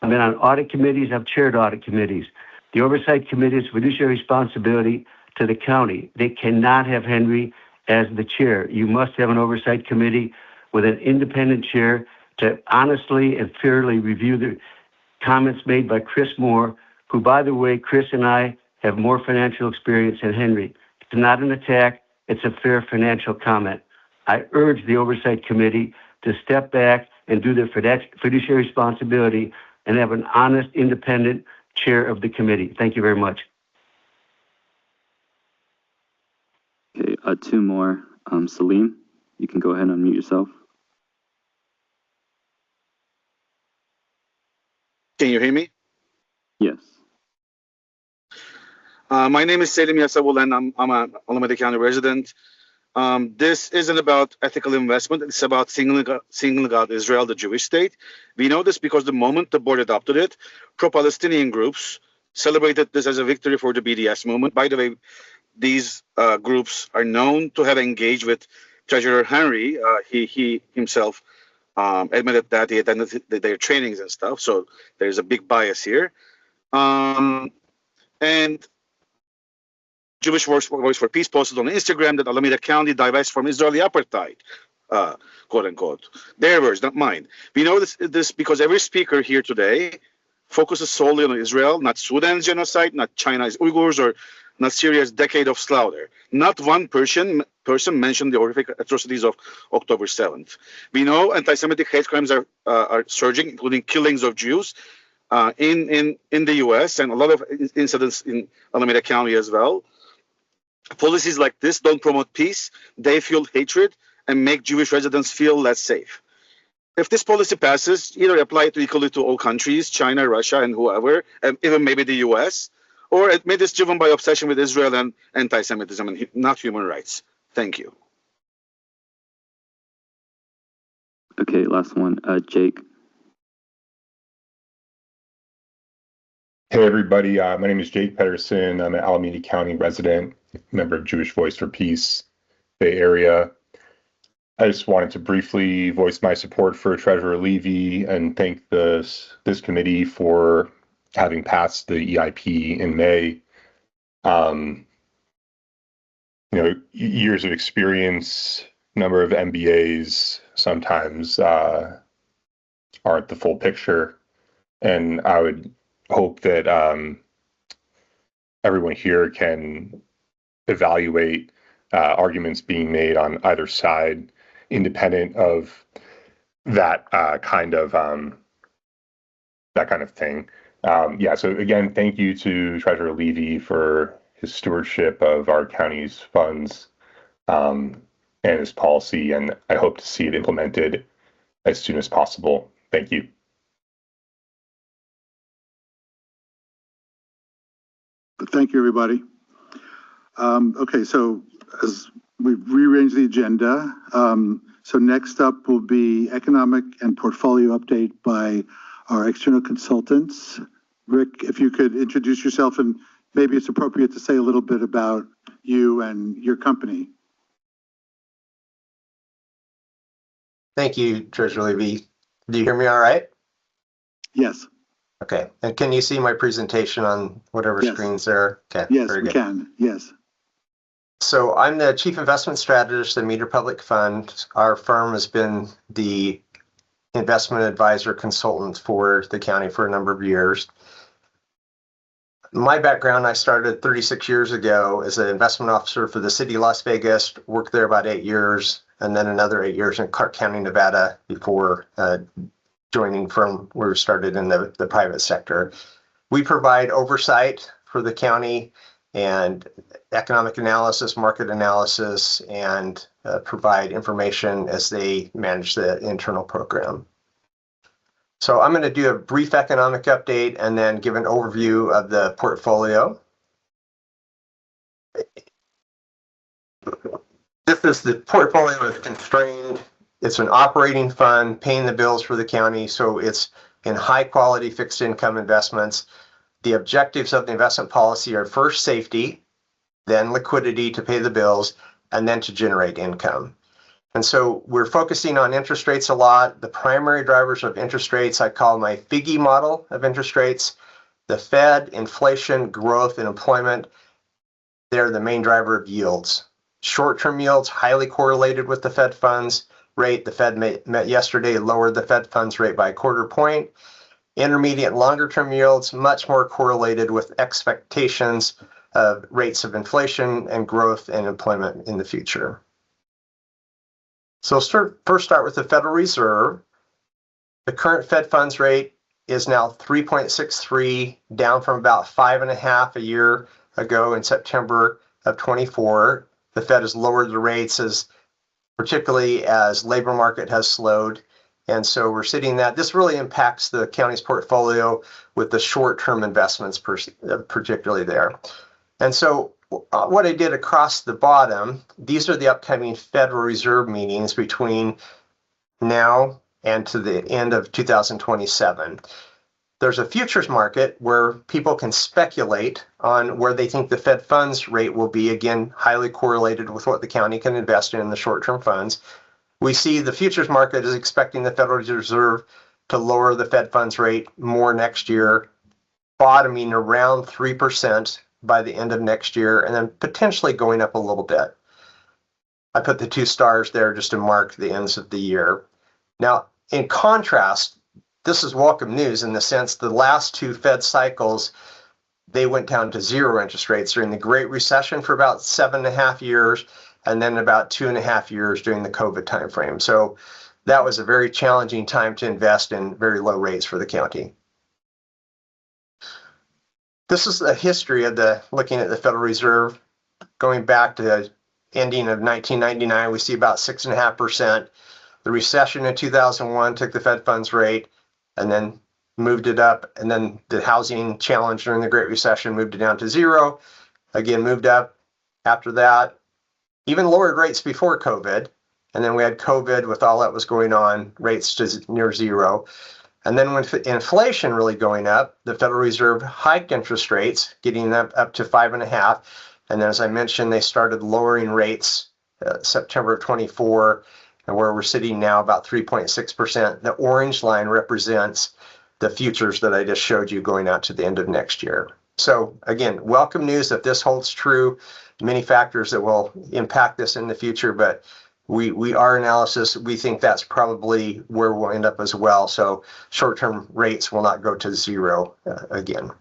I've been on audit committees. I've chaired audit committees. The Oversight Committee is fiduciary responsibility to the county. They cannot have Henry as the chair. You must have an Oversight Committee with an independent chair to honestly and fairly review the comments made by Chris Moore, who, by the way, Chris and I have more financial experience than Henry. It's not an attack. It's a fair financial comment. I urge the Oversight Committee to step back and do their fiduciary responsibility and have an honest, independent chair of the committee. Thank you very much. Okay, two more. Salim, you can go ahead and unmute yourself. Can you hear me? Yes. My name is Selim Yasavul, and I'm an Alameda County resident. This isn't about ethical investment. It's about singling out Israel, the Jewish state. We know this because the moment the board adopted it, pro-Palestinian groups celebrated this as a victory for the BDS movement. By the way, these groups are known to have engaged with Treasurer Henry. He himself admitted that he attended their trainings and stuff. So there's a big bias here. And Jewish Voice for Peace posted on Instagram that Alameda County divests from Israeli apartheid, quote unquote. Their words, not mine. We know this because every speaker here today focuses solely on Israel, not Sudan's genocide, not China's Uyghurs, or not Syria's decade of slaughter. Not one person mentioned the horrific atrocities of October 7th. We know anti-Semitic hate crimes are surging, including killings of Jews in the U.S. and a lot of incidents in Alameda County as well. Policies like this don't promote peace. They fuel hatred and make Jewish residents feel less safe. If this policy passes, either apply it equally to all countries, China, Russia, and whoever, and even maybe the U.S., or admit it's driven by obsession with Israel and anti-Semitism and not human rights. Thank you. Okay, last one. Jake. Hey, everybody. My name is Jake Pedersen. I'm an Alameda County resident, member of Jewish Voice for Peace, Bay Area. I just wanted to briefly voice my support for Treasurer Levy and thank this committee for having passed the EIP in May. Years of experience, number of MBAs sometimes aren't the full picture. And I would hope that everyone here can evaluate arguments being made on either side, independent of that kind of thing. So again, thank you to Treasurer Levy for his stewardship of our county's funds and his policy, and I hope to see it implemented as soon as possible. Thank you. Thank you, everybody. Okay, so as we've rearranged the agenda, so next up will be economic and portfolio update by our external consultants. Rick, if you could introduce yourself, and maybe it's appropriate to say a little bit about you and your company. Thank you, Treasurer Levy. Do you hear me all right? Yes. Okay. And can you see my presentation on whatever screens there? Okay. Yes, very we good. can. Yes. So I'm the Chief Investment Strategist at Meter Public Fund. Our firm has been the investment advisor consultant for the county for a number of years. My background, I started 36 years ago as an investment officer for the city of Las Vegas, worked there about 8 years, and then another 8 years in Clark County, Nevada, before joining firm where we started in the private sector. We provide oversight for the county and economic analysis, market analysis, and provide information as they manage the internal program. So I'm going to do a brief economic update and then give an overview of the portfolio. This is the portfolio is constrained. It's an operating fund paying the bills for the county, so it's in high quality fixed income investments. The objectives of the investment policy are first safety, then liquidity to pay the bills, and then to generate income. And so we're focusing on interest rates a lot. The primary drivers of interest rates, I call my Figge model of interest rates. The Fed, inflation, growth, and employment, they're the main driver of yields. Short-term yields, highly correlated with the Fed funds rate. The Fed met yesterday, lowered the Fed funds rate by a quarter point. Intermediate and longer-term yields, much more correlated with expectations of rates of inflation and growth and employment in the future. So first start with the Federal Reserve. The current Fed funds rate is now 3.63, down from about 5.5 a year ago in September of 24. The Fed has lowered the rates particularly as labor market has slowed. And so we're sitting that this really impacts the county's portfolio with the short-term investments, particularly there. And so what I did across the bottom, these are the upcoming Federal Reserve meetings between now and to the end of 2027. There's a futures market where people can speculate on where they think the Fed funds rate will be, again, highly correlated with what the county can invest in the short-term funds. We see the futures market is expecting the Federal Reserve to lower the Fed funds rate more next year, bottoming around 3% by the end of next year, and then potentially going up a little bit. I put the 2 stars there just to mark the ends of the year. Now, in contrast, this is welcome news in the sense the last 2 Fed cycles, they went down to 0 interest rates during the Great Recession for about 7.5 years, and then about 2.5 years during the COVID timeframe. So that was a very challenging time to invest in very low rates for the county. This is a history of looking at the Federal Reserve going back to the ending of 1999. We see about 6.5%. The recession in 2001 took the Fed funds rate and then moved it up. And then the housing challenge during the Great Recession moved it down to 0. Again, moved up after that. Even lowered rates before COVID. And then we had COVID with all that was going on, rates to near 0. And then when inflation really going up, the Federal Reserve hiked interest rates, getting them up to 5.5. And then, as I mentioned, they started lowering rates September of 24, and where we're sitting now about 3.6%. The orange line represents the futures that I just showed you going out to the end of next year. So again, welcome news if this holds true. Many factors that will impact this in the future, but our analysis, we think that's probably where we'll end up as well. So short-term rates will not go to 0 again.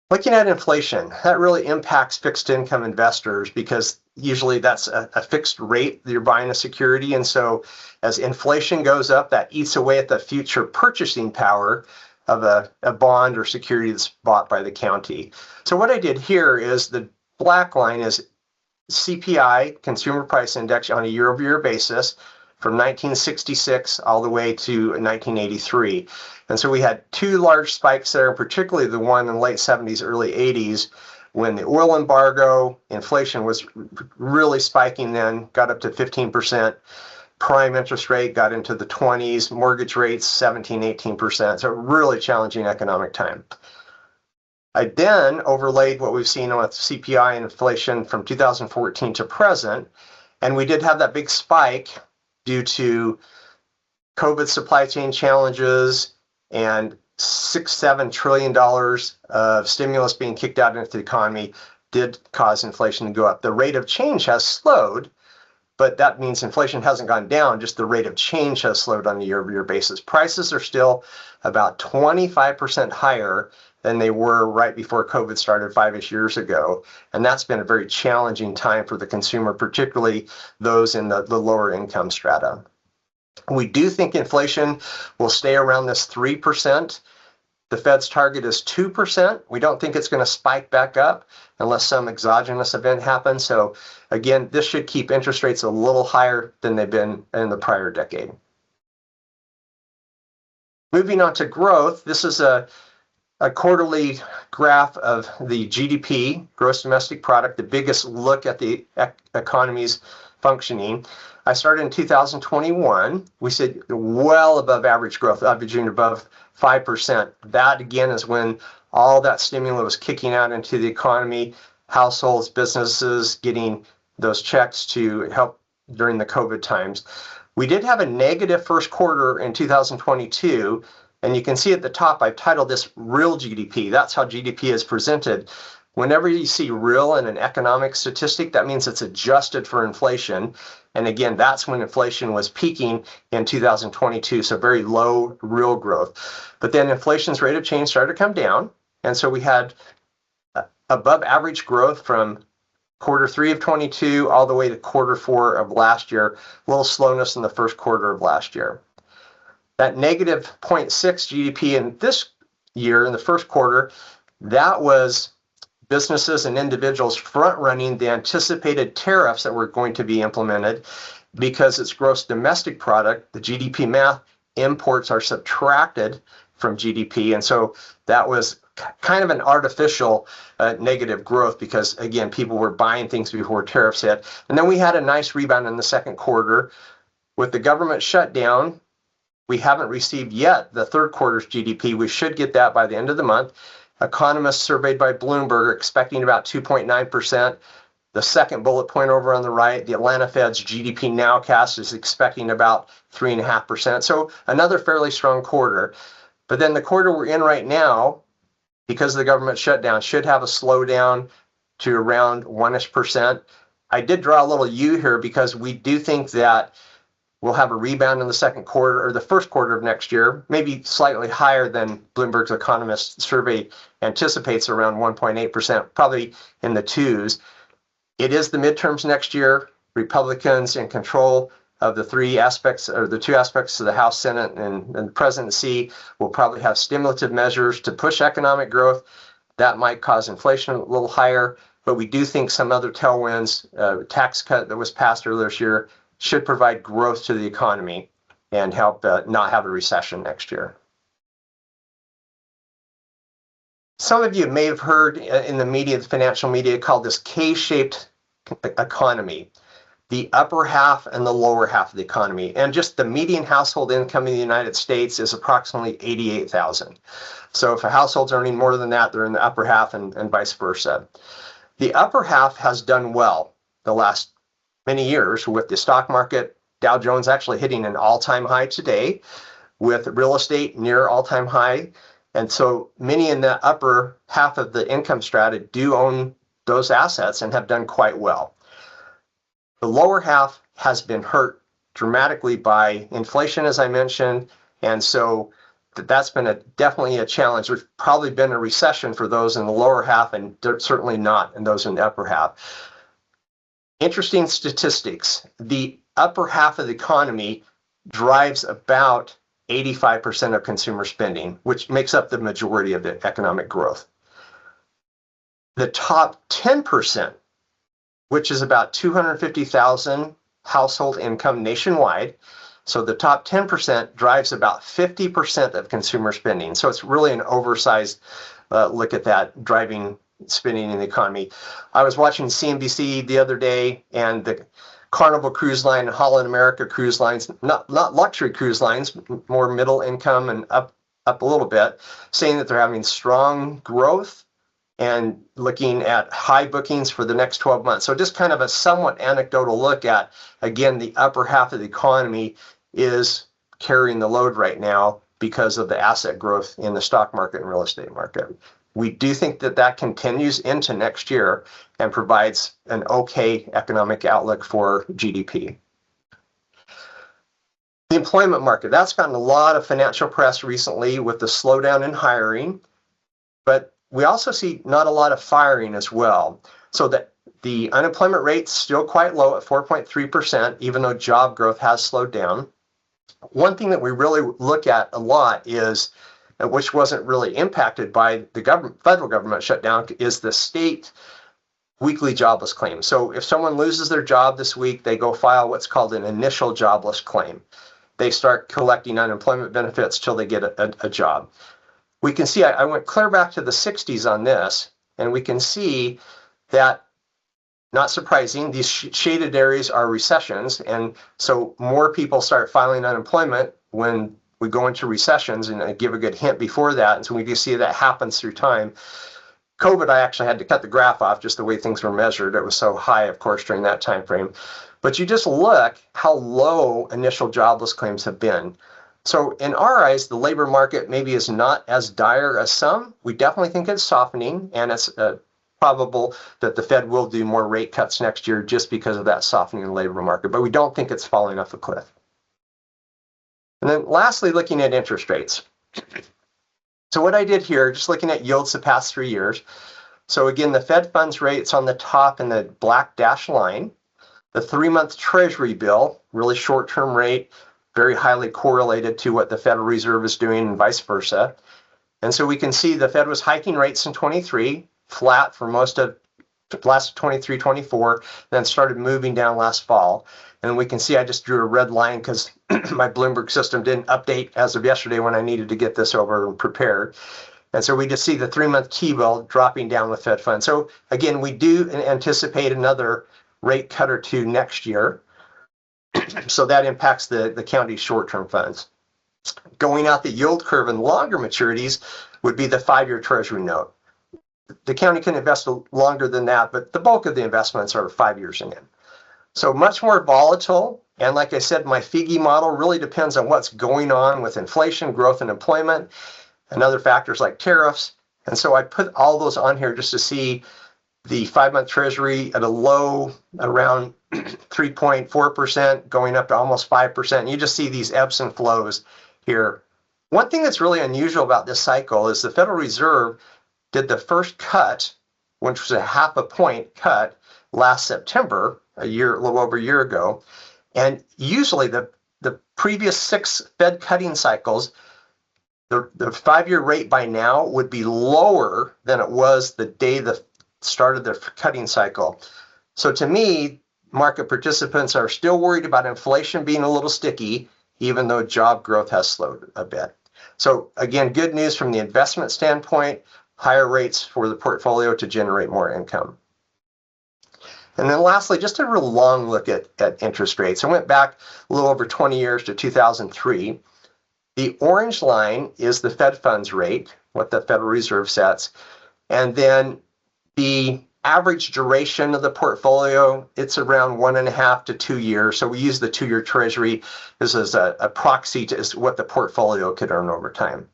Looking at inflation, that really impacts fixed income investors because usually that's a fixed rate that you're buying a security. And so as inflation goes up, that eats away at the future purchasing power of a bond or security that's bought by the county. So what I did here is the black line is CPI, Consumer Price Index, on a year-over-year basis from 1966 all the way to 1983. And so we had 2 large spikes there, particularly the one in the late 70s, early 80s, when the oil embargo, inflation was really spiking then, got up to 15%. Prime interest rate got into the 20s, mortgage rates 17, 18%. So really challenging economic time. I then overlaid what we've seen with CPI and inflation from 2014 to present, and we did have that big spike due to COVID supply chain challenges and $6-7 trillion of stimulus being kicked out into the economy did cause inflation to go up. The rate of change has slowed, but that means inflation hasn't gone down, just the rate of change has slowed on a year-over-year basis. Prices are still about 25% higher than they were right before COVID started 5-ish years ago. And that's been a very challenging time for the consumer, particularly those in the lower income strata. We do think inflation will stay around this 3%. The Fed's target is 2%. We don't think it's going to spike back up unless some exogenous event happens. So again, this should keep interest rates a little higher than they've been in the prior decade. Moving on to growth, this is a quarterly graph of the GDP, gross domestic product, the biggest look at the economy's functioning. I started in 2021. We said well above average growth, averaging above 5%. That again is when all that stimulus was kicking out into the economy, households, businesses getting those checks to help during the COVID times. We did have a negative first quarter in 2022, and you can see at the top, I've titled this real GDP. That's how GDP is presented. Whenever you see real in an economic statistic, that means it's adjusted for inflation. And again, that's when inflation was peaking in 2022, so very low real growth. But then inflation's rate of change started to come down. And so we had above average growth from quarter 3 of 22 all the way to quarter 4 of last year, a little slowness in the first quarter of last year. That negative 0.6 GDP in this year, in the first quarter, that was businesses and individuals front-running the anticipated tariffs that were going to be implemented because it's gross domestic product, the GDP math, imports are subtracted from GDP. And so that was kind of an artificial negative growth because, again, people were buying things before tariffs hit. And then we had a nice rebound in the second quarter. With the government shutdown, we haven't received yet the third quarter's GDP. We should get that by the end of the month. Economists surveyed by Bloomberg are expecting about 2.9%. The second bullet point over on the right, the Atlanta Fed's GDP nowcast is expecting about 3.5%. So another fairly strong quarter. But then the quarter we're in right now, because of the government shutdown, should have a slowdown to around 1-ish%. I did draw a little U here because we do think that we'll have a rebound in the second quarter or the first quarter of next year, maybe slightly higher than Bloomberg's economist survey anticipates, around 1.8%, probably in the 2s. It is the midterms next year. Republicans in control of the 3 aspects or the 2 aspects of the House, Senate, and the presidency will probably have stimulative measures to push economic growth. That might cause inflation a little higher, but we do think some other tailwinds, tax cut that was passed earlier this year, should provide growth to the economy and help not have a recession next year. Some of you may have heard in the media, the financial media, called this K-shaped economy, the upper half and the lower half of the economy. And just the median household income in the United States is approximately $88,000. So if a household's earning more than that, they're in the upper half and vice versa. The upper half has done well the last many years with the stock market, Dow Jones actually hitting an all-time high today, with real estate near all-time high. And so many in the upper half of the income strata do own those assets and have done quite well. The lower half has been hurt dramatically by inflation, as I mentioned, and so that's been definitely a challenge. There's probably been a recession for those in the lower half and certainly not in those in the upper half. Interesting statistics. The upper half of the economy drives about 85% of consumer spending, which makes up the majority of the economic growth. The top 10%, which is about 250,000 household income nationwide, so the top 10% drives about 50% of consumer spending. So it's really an oversized look at that driving spending in the economy. I was watching CNBC the other day, and the Carnival Cruise Line and Holland America Cruise Lines, not luxury cruise lines, more middle income and up a little bit, saying that they're having strong growth and looking at high bookings for the next 12 months. So just kind of a somewhat anecdotal look at, again, the upper half of the economy is carrying the load right now because of the asset growth in the stock market and real estate market. We do think that that continues into next year and provides an okay economic outlook for GDP. The employment market, that's gotten a lot of financial press recently with the slowdown in hiring, but we also see not a lot of firing as well. So that the unemployment rate's still quite low at 4.3%, even though job growth has slowed down. One thing that we really look at a lot is, which wasn't really impacted by the federal government shutdown, is the state weekly jobless claim. So if someone loses their job this week, they go file what's called an initial jobless claim. They start collecting unemployment benefits till they get a job. We can see, I went clear back to the 60s on this, and we can see that, not surprising, these shaded areas are recessions, and so more people start filing unemployment when we go into recessions, and I give a good hint before that, and so we can see that happens through time. COVID, I actually had to cut the graph off just the way things were measured. It was so high, of course, during that time frame. But you just look how low initial jobless claims have been. So in our eyes, the labor market maybe is not as dire as some. We definitely think it's softening, and it's probable that the Fed will do more rate cuts next year just because of that softening in the labor market. But we don't think it's falling off a cliff. And then lastly, looking at interest rates. So what I did here, just looking at yields the past 3 years. So again, the Fed funds rate's on the top in the black dashed line. The 3-month Treasury bill, really short-term rate, very highly correlated to what the Federal Reserve is doing and vice versa. And so we can see the Fed was hiking rates in 23, flat for most of last 23, 24, then started moving down last fall. And we can see I just drew a red line because my Bloomberg system didn't update as of yesterday when I needed to get this over and prepared. And so we just see the 3-month T-bill dropping down with Fed funds. So again, we do anticipate another rate cut or two next year. So that impacts the county's short-term funds. Going out the yield curve and longer maturities would be the 5-year Treasury note. The county can invest longer than that, but the bulk of the investments are 5 years in. So much more volatile. And like I said, my FIGI model really depends on what's going on with inflation, growth, and employment, and other factors like tariffs. And so I put all those on here just to see the 5-month Treasury at a low around 3.4% going up to almost 5%. And you just see these ebbs and flows here. One thing that's really unusual about this cycle is the Federal Reserve did the first cut, which was a 0.5 point cut last September, a little over a year ago. And usually the previous 6 Fed cutting cycles, the 5-year rate by now would be lower than it was the day the started the cutting cycle. So to me, market participants are still worried about inflation being a little sticky, even though job growth has slowed a bit. So again, good news from the investment standpoint, higher rates for the portfolio to generate more income. And then lastly, just a real long look at interest rates. I went back a little over 20 years to 2003. The orange line is the Fed funds rate, what the Federal Reserve sets. And then the average duration of the portfolio, it's around 1.5 to 2 years. So we use the 2-year Treasury as a proxy to what the portfolio could earn over time.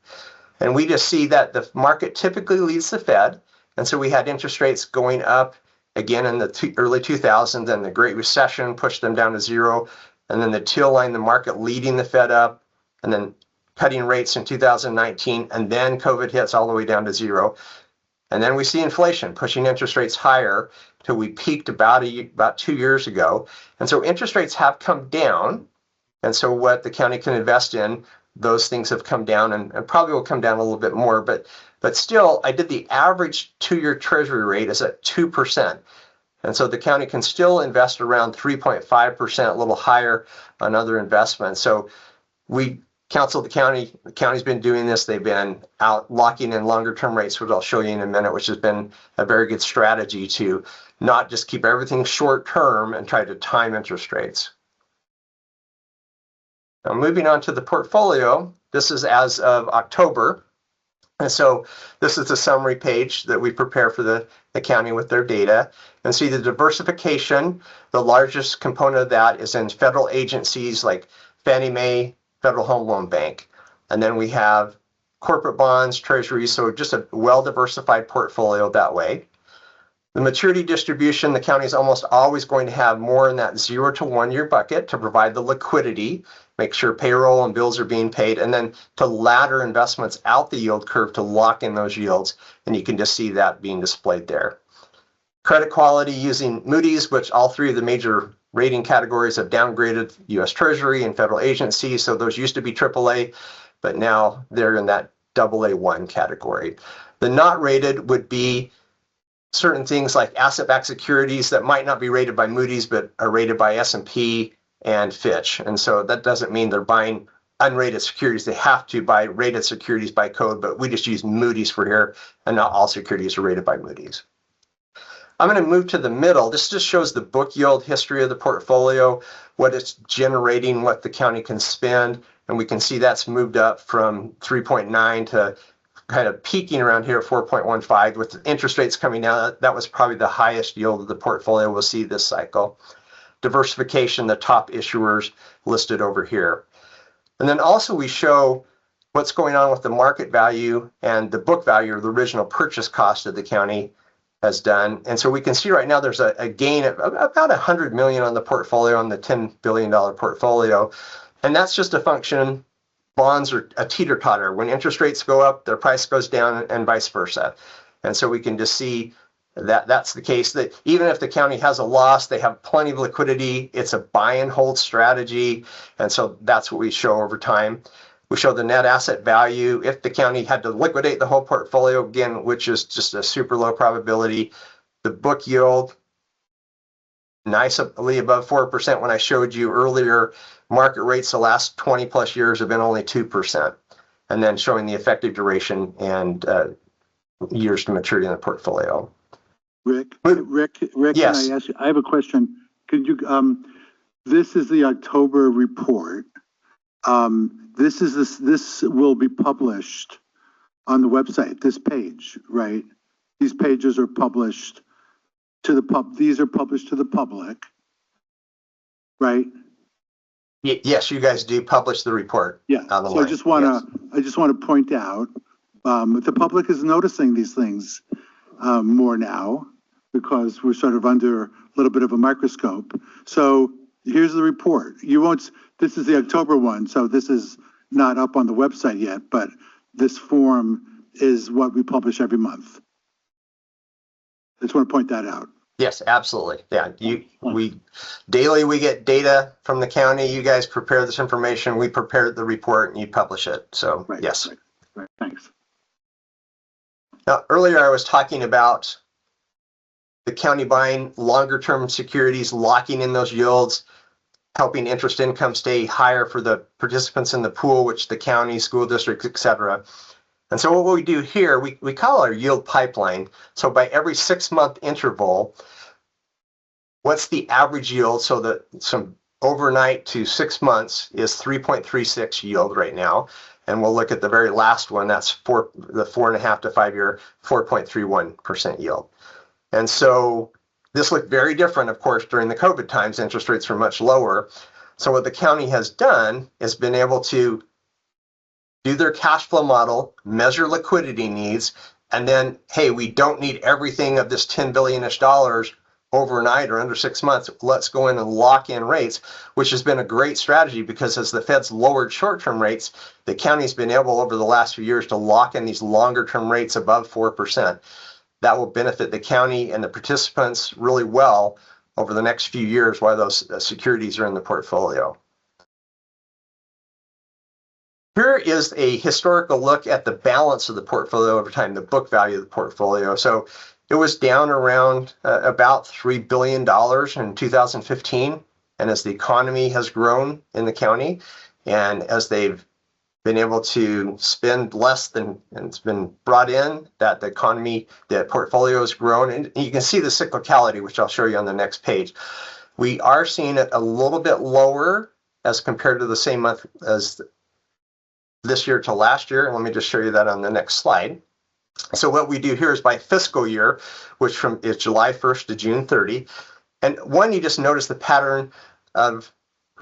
And we just see that the market typically leads the Fed. And so we had interest rates going up again in the early 2000s, then the Great Recession pushed them down to 0. And then the teal line, the market leading the Fed up, and then cutting rates in 2019. And then COVID hits all the way down to 0. And then we see inflation pushing interest rates higher till we peaked about 2 years ago. And so interest rates have come down. And so what the county can invest in, those things have come down and probably will come down a little bit more. But still, I did the average 2-year Treasury rate is at 2%. And so the county can still invest around 3.5%, a little higher on other investments. So we counsel the county. The county's been doing this. They've been out locking in longer term rates, which I'll show you in a minute, which has been a very good strategy to not just keep everything short term and try to time interest rates. Now moving on to the portfolio, this is as of October. And so this is the summary page that we prepare for the county with their data. And see the diversification, the largest component of that is in federal agencies like Fannie Mae, Federal Home Loan Bank. And then we have corporate bonds, treasuries, so just a well-diversified portfolio that way. The maturity distribution, the county is almost always going to have more in that 0 to 1 year bucket to provide the liquidity, make sure payroll and bills are being paid, and then to ladder investments out the yield curve to lock in those yields. And you can just see that being displayed there. Credit quality using Moody's, which all 3 of the major rating categories have downgraded U.S. Treasury and federal agencies. So those used to be AAA, but now they're in that AA1 category. The not rated would be certain things like asset-backed securities that might not be rated by Moody's, but are rated by S&P and Fitch. And so that doesn't mean they're buying unrated securities. They have to buy rated securities by code, but we just use Moody's for here, and not all securities are rated by Moody's. I'm going to move to the middle. This just shows the book yield history of the portfolio, what it's generating, what the county can spend. And we can see that's moved up from 3.9 to kind of peaking around here at 4.15 with interest rates coming down. That was probably the highest yield of the portfolio we'll see this cycle. Diversification, the top issuers listed over here. And then also we show what's going on with the market value and the book value or the original purchase cost of the county has done. And so we can see right now there's a gain of about 100 million on the portfolio, on the $10 billion portfolio. And that's just a function, bonds are a teeter-totter. When interest rates go up, their price goes down and vice versa. And so we can just see that that's the case, that even if the county has a loss, they have plenty of liquidity. It's a buy and hold strategy. And so that's what we show over time. We show the net asset value. If the county had to liquidate the whole portfolio again, which is just a super low probability, the book yield, nicely above 4%. When I showed you earlier, market rates the last 20 plus years have been only 2%. And then showing the effective duration and years to maturity in the portfolio. Rick, yes. Can I ask you, I have a question. Could you, this is the October report. This will be published on the website, this page, right? These pages are published to the these are published to the public, right? Yes, you guys do publish the report. Yeah. So I just want to point out, the public is noticing these things more now because we're sort of under a little bit of a microscope. So here's the report. You won't. This is the October one, so this is not up on the website yet, but this form is what we publish every month. I just want to point that out. Yes, absolutely. Yeah, daily we get data from the county. You guys prepare this information. We prepare the report and you publish it. So right, yes. Right. Thanks. Now earlier I was talking about the county buying longer term securities, locking in those yields, helping interest income stay higher for the participants in the pool, which the county, school districts, et cetera. And so what we do here, we call our yield pipeline. So by every 6-month interval, what's the average yield? So that some overnight to 6 months is 3.36 yield right now. And we'll look at the very last one, that's the 4.5 to 5 year, 4.31% yield. And so this looked very different, of course, during the COVID times. Interest rates were much lower. So what the county has done is been able to do their cash flow model, measure liquidity needs, and then, hey, we don't need everything of this $10 billion-ish overnight or under 6 months. Let's go in and lock in rates, which has been a great strategy because as the Fed's lowered short-term rates, the county's been able over the last few years to lock in these longer-term rates above 4%. That will benefit the county and the participants really well over the next few years while those securities are in the portfolio. Here is a historical look at the balance of the portfolio over time, the book value of the portfolio. So it was down around about $3 billion in 2015. And as the economy has grown in the county and as they've been able to spend less than it's been brought in, that the economy, the portfolio has grown. And you can see the cyclicality, which I'll show you on the next page. We are seeing it a little bit lower as compared to the same month as this year to last year. And let me just show you that on the next slide. So what we do here is by fiscal year, which is July 1st to June 30. And one, you just notice the pattern of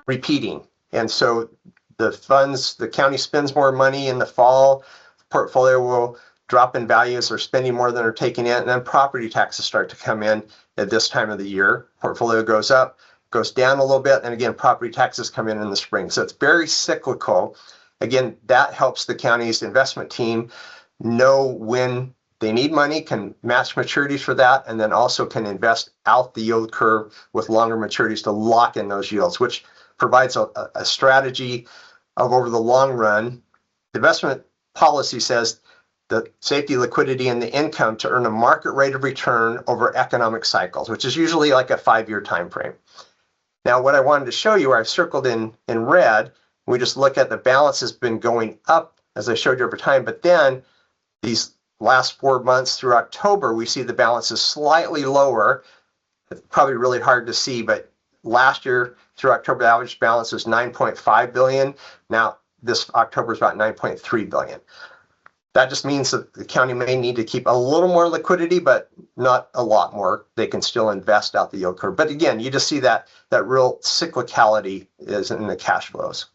repeating. And so the funds, the county spends more money in the fall, the portfolio will drop in value as they're spending more than they're taking in, and then property taxes start to come in at this time of the year. Portfolio goes up, goes down a little bit, and again, property taxes come in the spring. So it's very cyclical. Again, that helps the county's investment team know when they need money, can match maturities for that, and then also can invest out the yield curve with longer maturities to lock in those yields, which provides a strategy of over the long run. The investment policy says the safety, liquidity, and the income to earn a market rate of return over economic cycles, which is usually like a 5-year time frame. Now, what I wanted to show you, I've circled in red. We just look at the balance has been going up, as I showed you over time, but then these last 4 months through October, we see the balance is slightly lower. It's probably really hard to see, but last year through October, the average balance was $9.5 billion. Now this October is about $9.3 billion. That just means that the county may need to keep a little more liquidity, but not a lot more. They can still invest out the yield curve. But again, you just see that real cyclicality is in the cash flows.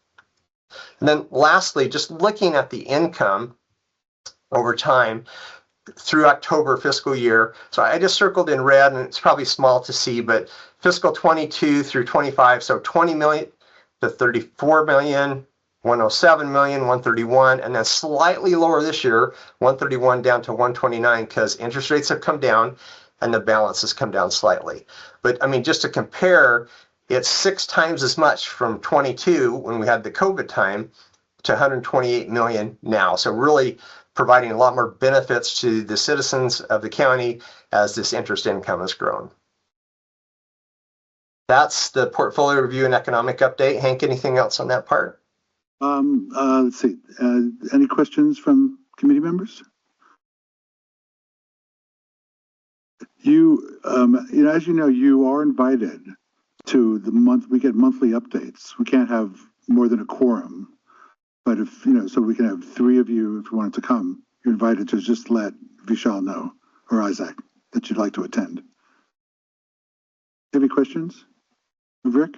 And then lastly, just looking at the income over time through October fiscal year. So I just circled in red, and it's probably small to see, but fiscal 22 through 25, so 20 million to 34 million, 107 million, 131, and then slightly lower this year, 131 down to 129, because interest rates have come down and the balance has come down slightly. But I mean, just to compare, it's 6 times as much from 22 when we had the COVID time to 128 million now. So really providing a lot more benefits to the citizens of the county as this interest income has grown. That's the portfolio review and economic update. Hank, anything else on that part? Let's see. Any questions from committee members? You know, as you know, you are invited to the month. We get monthly updates. We can't have more than a quorum, but if you know, so we can have 3 of you if you wanted to come. You're invited to just let Vishal know or Isaac that you'd like to attend. Any questions of Rick?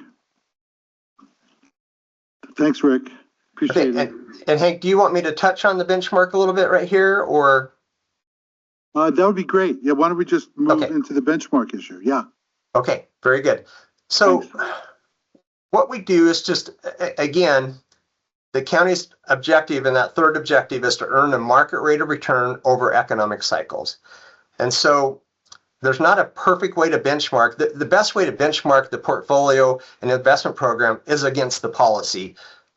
Thanks, Rick. Appreciate it. And Hank, do you want me to touch on the benchmark a little bit right here, or? That would be great. Yeah, why don't we just move into the benchmark issue? Yeah. Okay, very good. So what we do is just, again, the county's objective, and that third objective, is to earn a market rate of return over economic cycles. And so there's not a perfect way to benchmark. The best way to benchmark the portfolio and investment program is against the policy,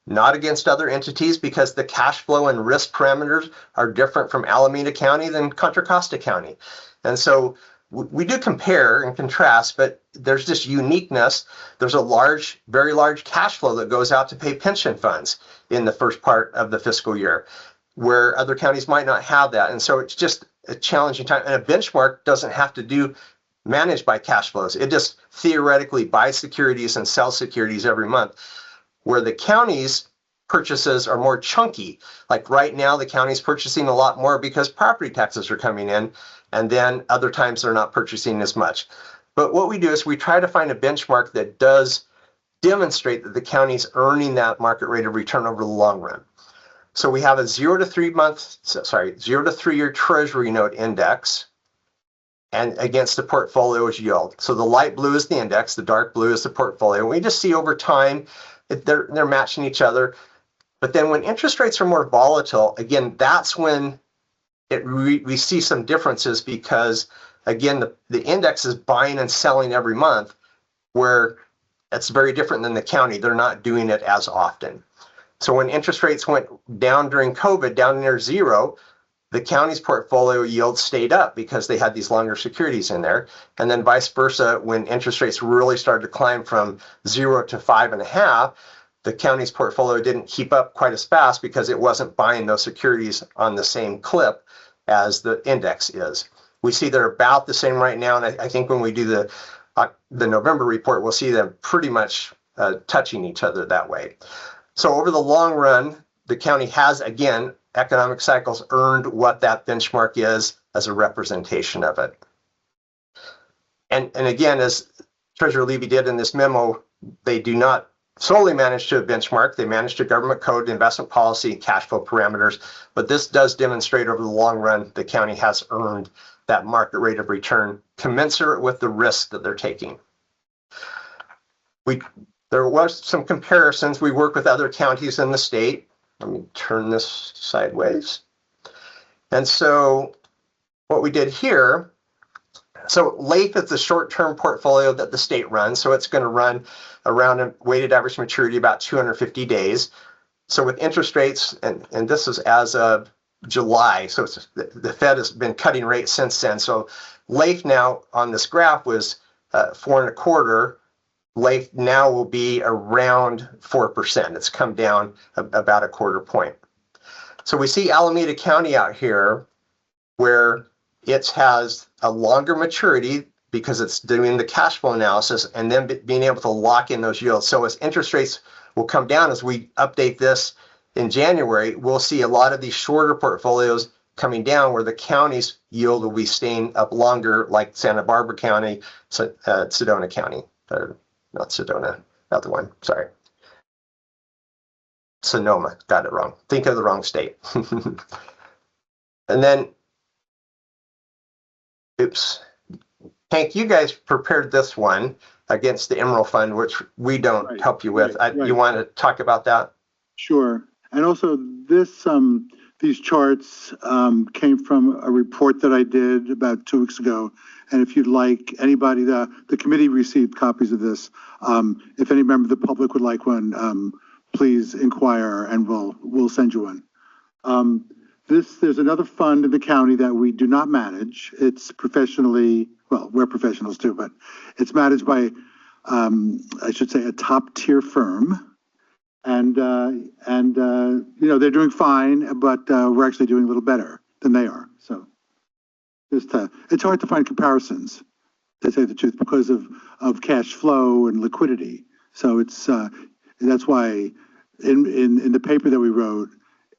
not against other entities, because the cash flow and risk parameters are different from Alameda County than Contra Costa County. And so we do compare and contrast, but there's this uniqueness. There's a very large cash flow that goes out to pay pension funds in the first part of the fiscal year, where other counties might not have that. And so it's just a challenging time. And a benchmark doesn't have to managed by cash flows. It just theoretically buys securities and sells securities every month, where the county's purchases are more chunky. Like right now, the county's purchasing a lot more because property taxes are coming in, and then other times they're not purchasing as much. But what we do is we try to find a benchmark that does demonstrate that the county's earning that market rate of return over the long run. So we have a 0 to 3 year Treasury note index, and against the portfolio's yield. So the light blue is the index, the dark blue is the portfolio. We just see over time they're matching each other. But then when interest rates are more volatile, again, that's when we see some differences, because again, the index is buying and selling every month, where it's very different than the county. They're not doing it as often. So when interest rates went down during COVID, down near 0, the county's portfolio yield stayed up because they had these longer securities in there. And then vice versa, when interest rates really started to climb from 0 to 5.5, the county's portfolio didn't keep up quite as fast because it wasn't buying those securities on the same clip as the index is. We see they're about the same right now, and I think when we do the November report, we'll see them pretty much touching each other that way. So over the long run, the county has, again, economic cycles earned what that benchmark is as a representation of it. And again, as Treasurer Levy did in this memo, they do not solely manage to a benchmark. They manage to government code, investment policy, cash flow parameters. But this does demonstrate over the long run, the county has earned that market rate of return commensurate with the risk that they're taking. There was some comparisons. We work with other counties in the state. Let me turn this sideways. And so what we did here, so LAIF is the short-term portfolio that the state runs. So it's going to run around a weighted average maturity about 250 days. So with interest rates, and this is as of July, so the Fed has been cutting rates since then. So LAIF now on this graph was 4.25. LAIF now will be around 4%. It's come down about a quarter point. So we see Alameda County out here where it has a longer maturity because it's doing the cash flow analysis and then being able to lock in those yields. So as interest rates will come down, as we update this in January, we'll see a lot of these shorter portfolios coming down, where the county's yield will be staying up longer, like Santa Barbara County, Sedona County, not Sedona, other one, sorry. Sonoma, got it wrong. Think of the wrong state. And then, oops. Hank, you guys prepared this one against the Emerald Fund, which we don't help you with. You want to talk about that? Sure. And also this, these charts came from a report that I did about 2 weeks ago. And if you'd like, anybody, the committee received copies of this. If any member of the public would like one, please inquire and we'll send you one. There's another fund in the county that we do not manage. It's professionally, well, we're professionals too, but it's managed by, I should say, a top tier firm. And you know, they're doing fine, but we're actually doing a little better than they are. So it's hard to find comparisons, to say the truth, because of cash flow and liquidity. So it's that's why in the paper that we wrote,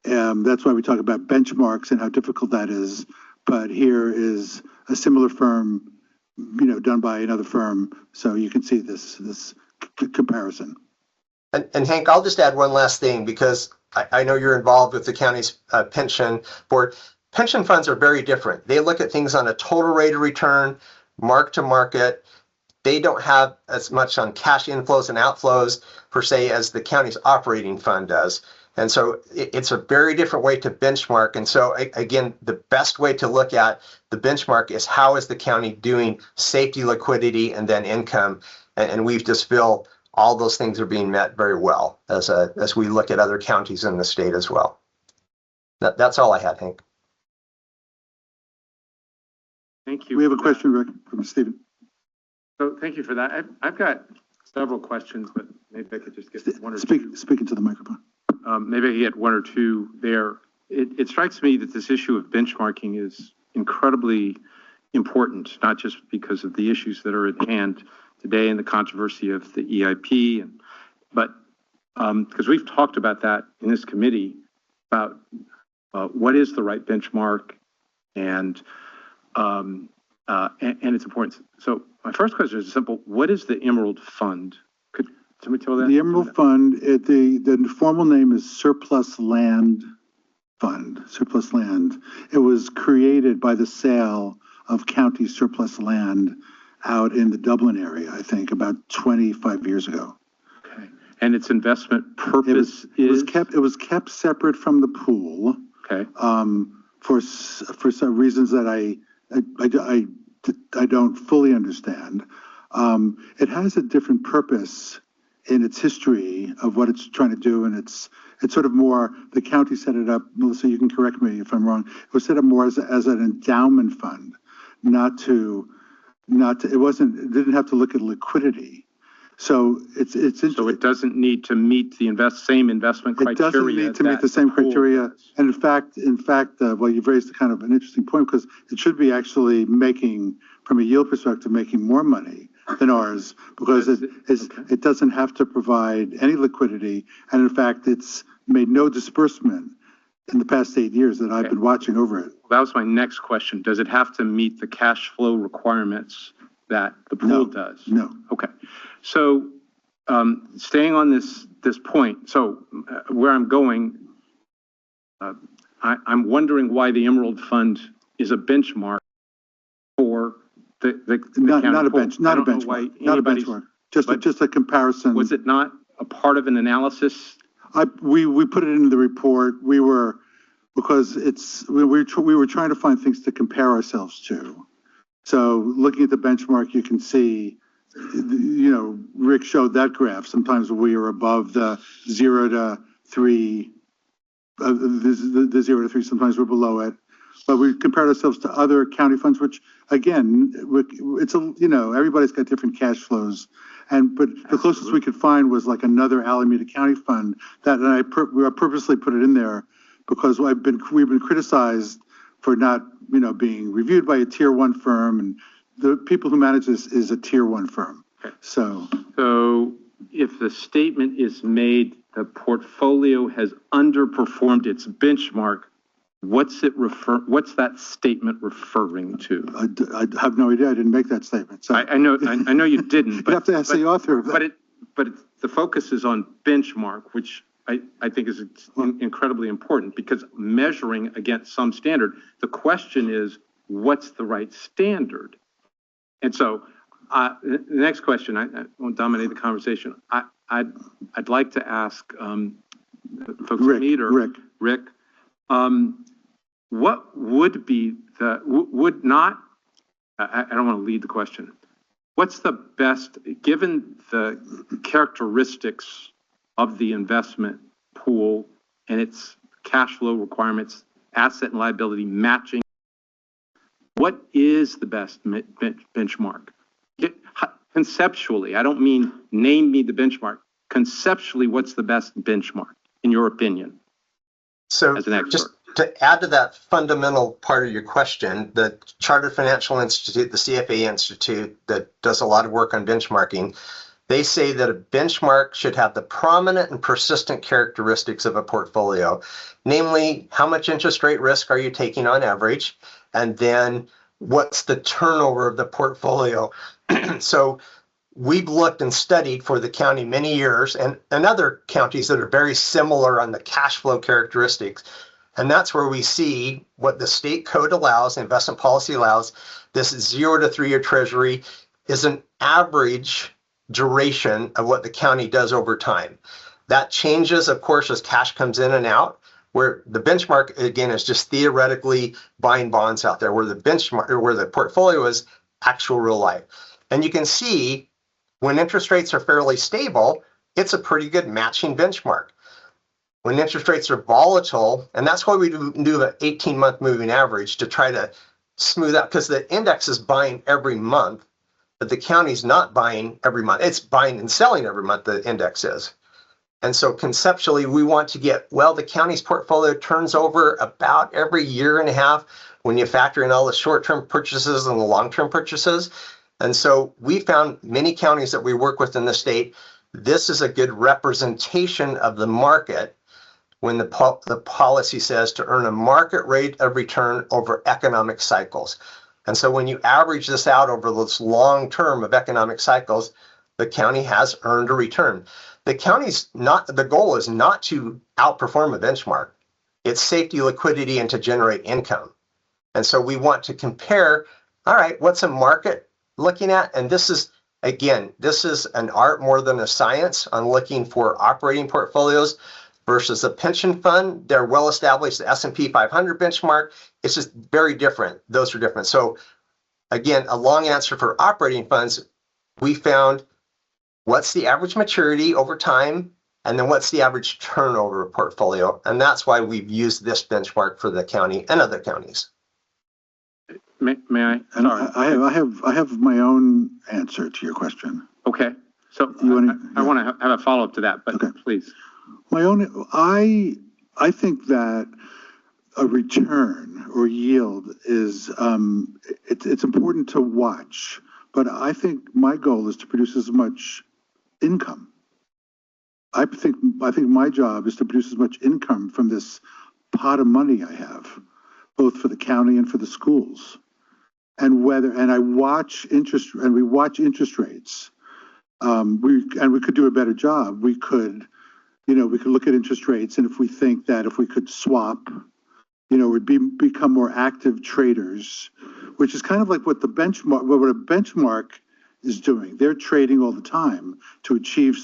that's why we talk about benchmarks and how difficult that is. But here is a similar firm, you know, done by another firm, so you can see this comparison. And Hank, I'll just add one last thing, because I know you're involved with the county's pension board. Pension funds are very different. They look at things on a total rate of return, mark to market. They don't have as much on cash inflows and outflows per se as the county's operating fund does. And so it's a very different way to benchmark. And so again, the best way to look at the benchmark is how is the county doing safety, liquidity, and then income. And we just feel all those things are being met very well as we look at other counties in the state as well. That's all I had, Hank. Thank you. We have a question, Rick, from Stephen. So thank you for that. I've got several questions, but maybe I could just get one or two. Speak into the microphone. Maybe I could get one or two there. It strikes me that this issue of benchmarking is incredibly important, not just because of the issues that are at hand today and the controversy of the EIP, but because we've talked about that in this committee about what is the right benchmark and its importance. So my first question is simple: what is the Emerald Fund? Could somebody tell that? The Emerald Fund, the formal name is Surplus Land Fund. Surplus Land. It was created by the sale of county surplus land out in the Dublin area, I think, about 25 years ago. Okay. And its investment purpose it was kept separate from the pool. Okay. For some reasons that I don't fully understand. It has a different purpose in its history of what it's trying to do, and it's sort of more, the county set it up, Melissa, you can correct me if I'm wrong, it was set up more as an endowment fund, it didn't have to look at liquidity. So it's so it doesn't need to meet the same investment criteria. It doesn't need to meet the same criteria. And in fact, well, you've raised a kind of an interesting point, because it should be actually making, from a yield perspective, making more money than ours, because it doesn't have to provide any liquidity. And in fact, it's made no disbursement in the past 8 years that I've been watching over it. That was my next question. Does it have to meet the cash flow requirements that the pool does? No. Okay. So staying on this point, so where I'm going, I'm wondering why the Emerald Fund is a benchmark for the county not a pool. not a benchmark, just a comparison. Was it not a part of an analysis? We put it into the report. We were trying to find things to compare ourselves to. So looking at the benchmark, you can see, you know, Rick showed that graph. Sometimes we are above the 0 to 3, the 0 to 3. Sometimes we're below it. But we compared ourselves to other county funds, which again, it's everybody's got different cash flows, but the closest we could find was like another Alameda County fund that, and I purposely put it in there because we've been criticized for not being reviewed by a tier 1 firm, and the people who manage this is a tier 1 firm. So if the statement is made, the portfolio has underperformed its benchmark, what's that statement referring to? I have no idea. I didn't make that statement. So I know you didn't. But you have to ask the author of that. But the focus is on benchmark, which I think is incredibly important, because measuring against some standard, the question is, what's the right standard? And so the next question, I won't dominate the conversation. I'd like to ask folks Rick, what would be I don't want to lead the question. What's the best, given the characteristics of the investment pool and its cash flow requirements, asset and liability matching, what is the best benchmark? Conceptually, I don't mean name me the benchmark. Conceptually, what's the best benchmark, in your opinion, So as an expert? just to add to that fundamental part of your question, the Chartered Financial Institute, the CFA Institute, that does a lot of work on benchmarking, they say that a benchmark should have the prominent and persistent characteristics of a portfolio, namely, how much interest rate risk are you taking on average, and then what's the turnover of the portfolio. So we've looked and studied for the county many years and other counties that are very similar on the cash flow characteristics. And that's where we see what the state code allows, investment policy allows. This 0 to 3 year treasury is an average duration of what the county does over time. That changes, of course, as cash comes in and out, where the benchmark, again, is just theoretically buying bonds out there, where the benchmark, or where the portfolio is actual real life. And you can see when interest rates are fairly stable, it's a pretty good matching benchmark. When interest rates are volatile, and that's why we do an 18-month moving average to try to smooth out, because the index is buying every month, but the county's not buying every month. It's buying and selling every month, the index is. And so conceptually, we want to get, well, the county's portfolio turns over about every year and a half when you factor in all the short-term purchases and the long-term purchases. And so we found many counties that we work with in the state, this is a good representation of the market when the policy says to earn a market rate of return over economic cycles. And so when you average this out over this long term of economic cycles, the county has earned a return. The goal is not to outperform a benchmark. It's safety, liquidity, and to generate income. And so we want to compare, all right, what's a market looking at? And this is, again, this is an art more than a science on looking for operating portfolios versus a pension fund. They're well established, the S&P 500 benchmark. It's just very different. Those are different. So again, a long answer for operating funds, we found what's the average maturity over time, and then what's the average turnover portfolio. And that's why we've used this benchmark for the county and other counties. May I? And I have my own answer to your question. Okay. So I want to have a follow-up to that, but okay, please. My own, I think that a return or yield is, it's important to watch, but I think my goal is to produce as much income. I think my job is to produce as much income from this pot of money I have, both for the county and for the schools. And we watch interest rates. We could do a better job. We could look at interest rates, and if we think that if we could swap, we'd become more active traders, which is kind of like what a benchmark is doing. They're trading all the time to achieve,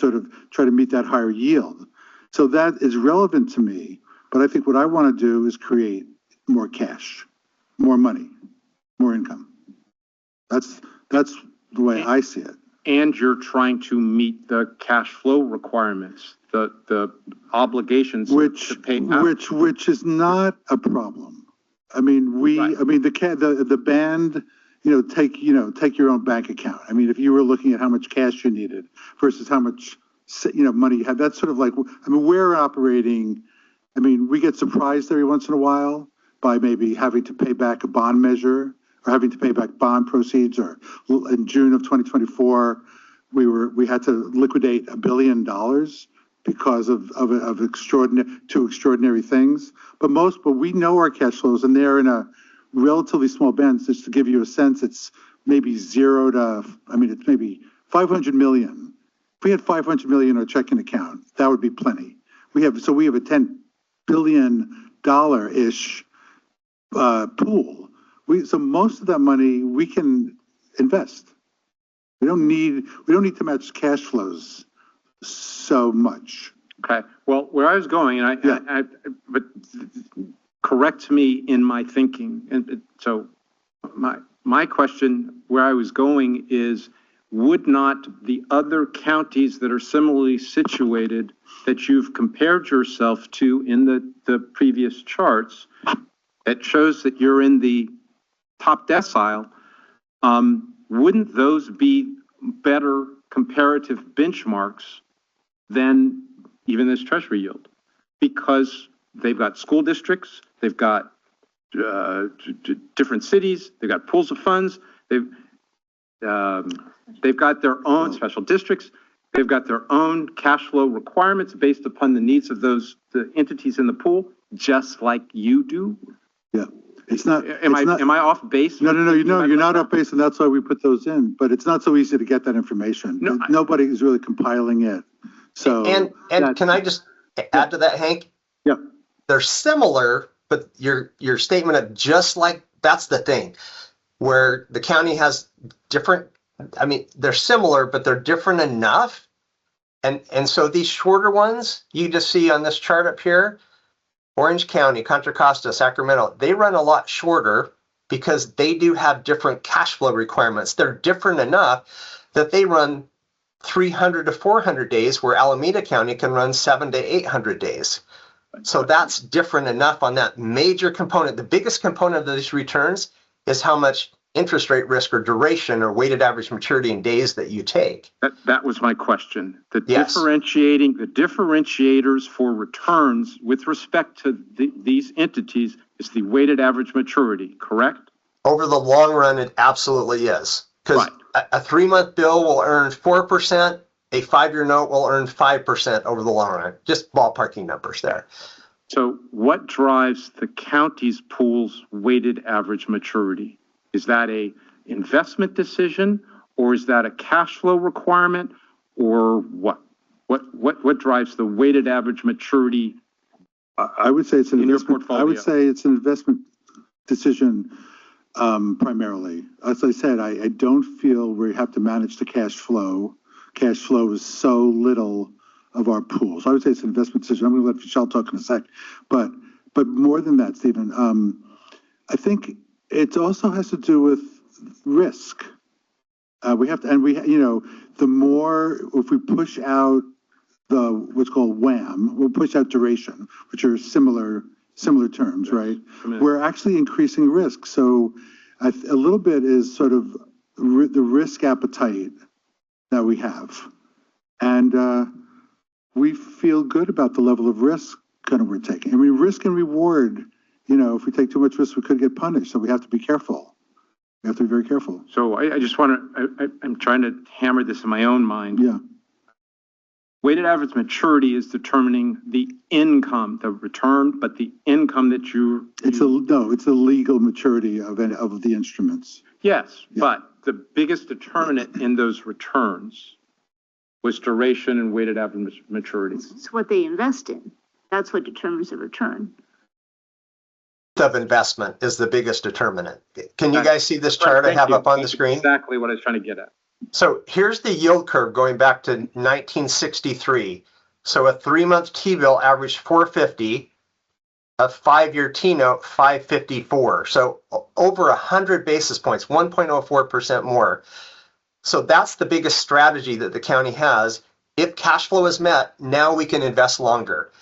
try to meet that higher yield. So that is relevant to me, but I think what I want to do is create more cash, more money, more income. That's the way I see it. And you're trying to meet the cash flow requirements, the obligations to pay out. Which is not a problem. I mean, the band, take your own bank account. I mean, if you were looking at how much cash you needed versus how much, money you had, that's sort of like, we're operating, we get surprised every once in a while by maybe having to pay back a bond measure or having to pay back bond proceeds, or in June of 2024, we had to liquidate $1 billion because of extraordinary things. But we know our cash flows, and they're in a relatively small band. Just to give you a sense, it's maybe zero to, it's maybe 500 million. If we had 500 million in our checking account, that would be plenty. We have a $10 billion ish pool. So most of that money we can invest. We don't need to match cash flows so much. Okay. Well, where I was going, but correct me in my thinking. And so my question where I was going is, would not the other counties that are similarly situated that you've compared yourself to in the previous charts that shows that you're in the top decile, wouldn't those be better comparative benchmarks than even this Treasury yield? Because they've got school districts, they've got different cities, they've got pools of funds, they've got their own special districts, they've got their own cash flow requirements based upon the needs of the entities in the pool, just like you do. Yeah. It's not. Am I off base? No, you're not off base, and that's why we put those in. But it's not so easy to get that information. No, nobody is really compiling it. So and can I just add to that, Hank? Yeah. They're similar, but your statement of just like, that's the thing, where the county has different. They're similar, but they're different enough. And so these shorter ones you just see on this chart up here, Orange County, Contra Costa, Sacramento, they run a lot shorter because they do have different cash flow requirements. They're different enough that they run 300 to 400 days, where Alameda County can run 700 to 800 days. So that's different enough on that major component. The biggest component of these returns is how much interest rate risk or duration or weighted average maturity in days that you take. That was my question. The differentiators for returns with respect to these entities is the weighted average maturity, correct? Over the long run, it absolutely is. Because a 3-month bill will earn 4%, a 5-year note will earn 5% over the long run. Just ballparking numbers there. So what drives the county's pool's weighted average maturity? Is that a investment decision, or is that a cash flow requirement, or what? What drives the weighted average maturity? I would say it's an investment. I would say it's an investment decision primarily. As I said, I don't feel we have to manage the cash flow. Cash flow is so little of our pool. So I would say it's an investment decision. I'm going to let Michelle talk in a sec, but more than that, Stephen, I think it also has to do with risk. The more, if we push out what's called WAM, we'll push out duration, which are similar terms, right? We're actually increasing risk. So a little bit is sort of the risk appetite that we have. And we feel good about the level of risk we're taking. Risk and reward, if we take too much risk, we could get punished. So we have to be careful. We have to be very careful. So I just want to, I'm trying to hammer this in my own mind. Yeah. Weighted average maturity is determining the income, the return, but the income that it's a legal maturity of the instruments. Yes, yeah. But the biggest determinant in those returns was duration and weighted average maturity. It's what they invest in. That's what determines the return. Of investment is the biggest determinant. Can you guys see this chart I have up on the screen? Exactly what I was trying to get at. So here's the yield curve going back to 1963. So a 3-month T-bill averaged 450, a 5-year T-note 554. So over 100 basis points, 1.04% more. So that's the biggest strategy that the county has. If cash flow is met, now we can invest longer.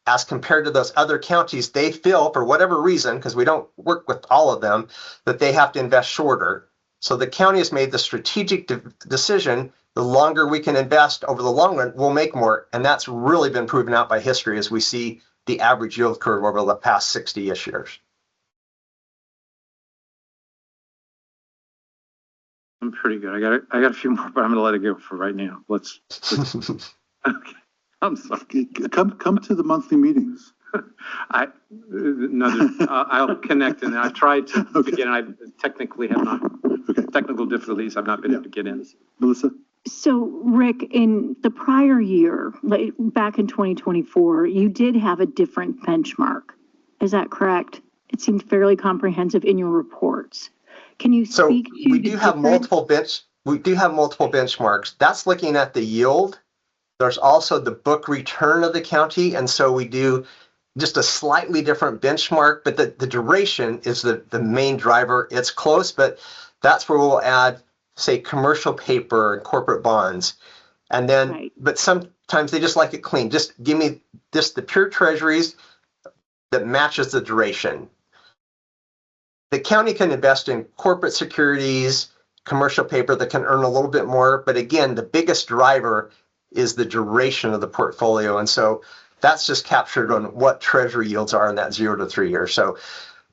As compared to those other counties, they feel, for whatever reason, because we don't work with all of them, that they have to invest shorter. So the county has made the strategic decision, the longer we can invest over the long run, we'll make more. And that's really been proven out by history as we see the average yield curve over the past 60-ish years. I'm pretty good. I got a few more, but I'm going to let it go for right now. Let's okay. I'm sorry. Come to the monthly meetings. I'll connect, and I've tried to begin. I technically have not, technical difficulties, I've not been able to get in. Melissa? So, Rick, in the prior year, like back in 2024, you did have a different benchmark. Is that correct? It seemed fairly comprehensive in your reports. Can you speak to we do have multiple benchmarks. That's looking at the yield. There's also the book return of the county, and so we do just a slightly different benchmark, but the duration is the main driver. It's close, but that's where we'll add, say, commercial paper and corporate bonds. And then, but sometimes they just like it clean. Just give me just the pure treasuries that matches the duration. The county can invest in corporate securities, commercial paper that can earn a little bit more. But again, the biggest driver is the duration of the portfolio. And so that's just captured on what treasury yields are in that 0 to 3 years. So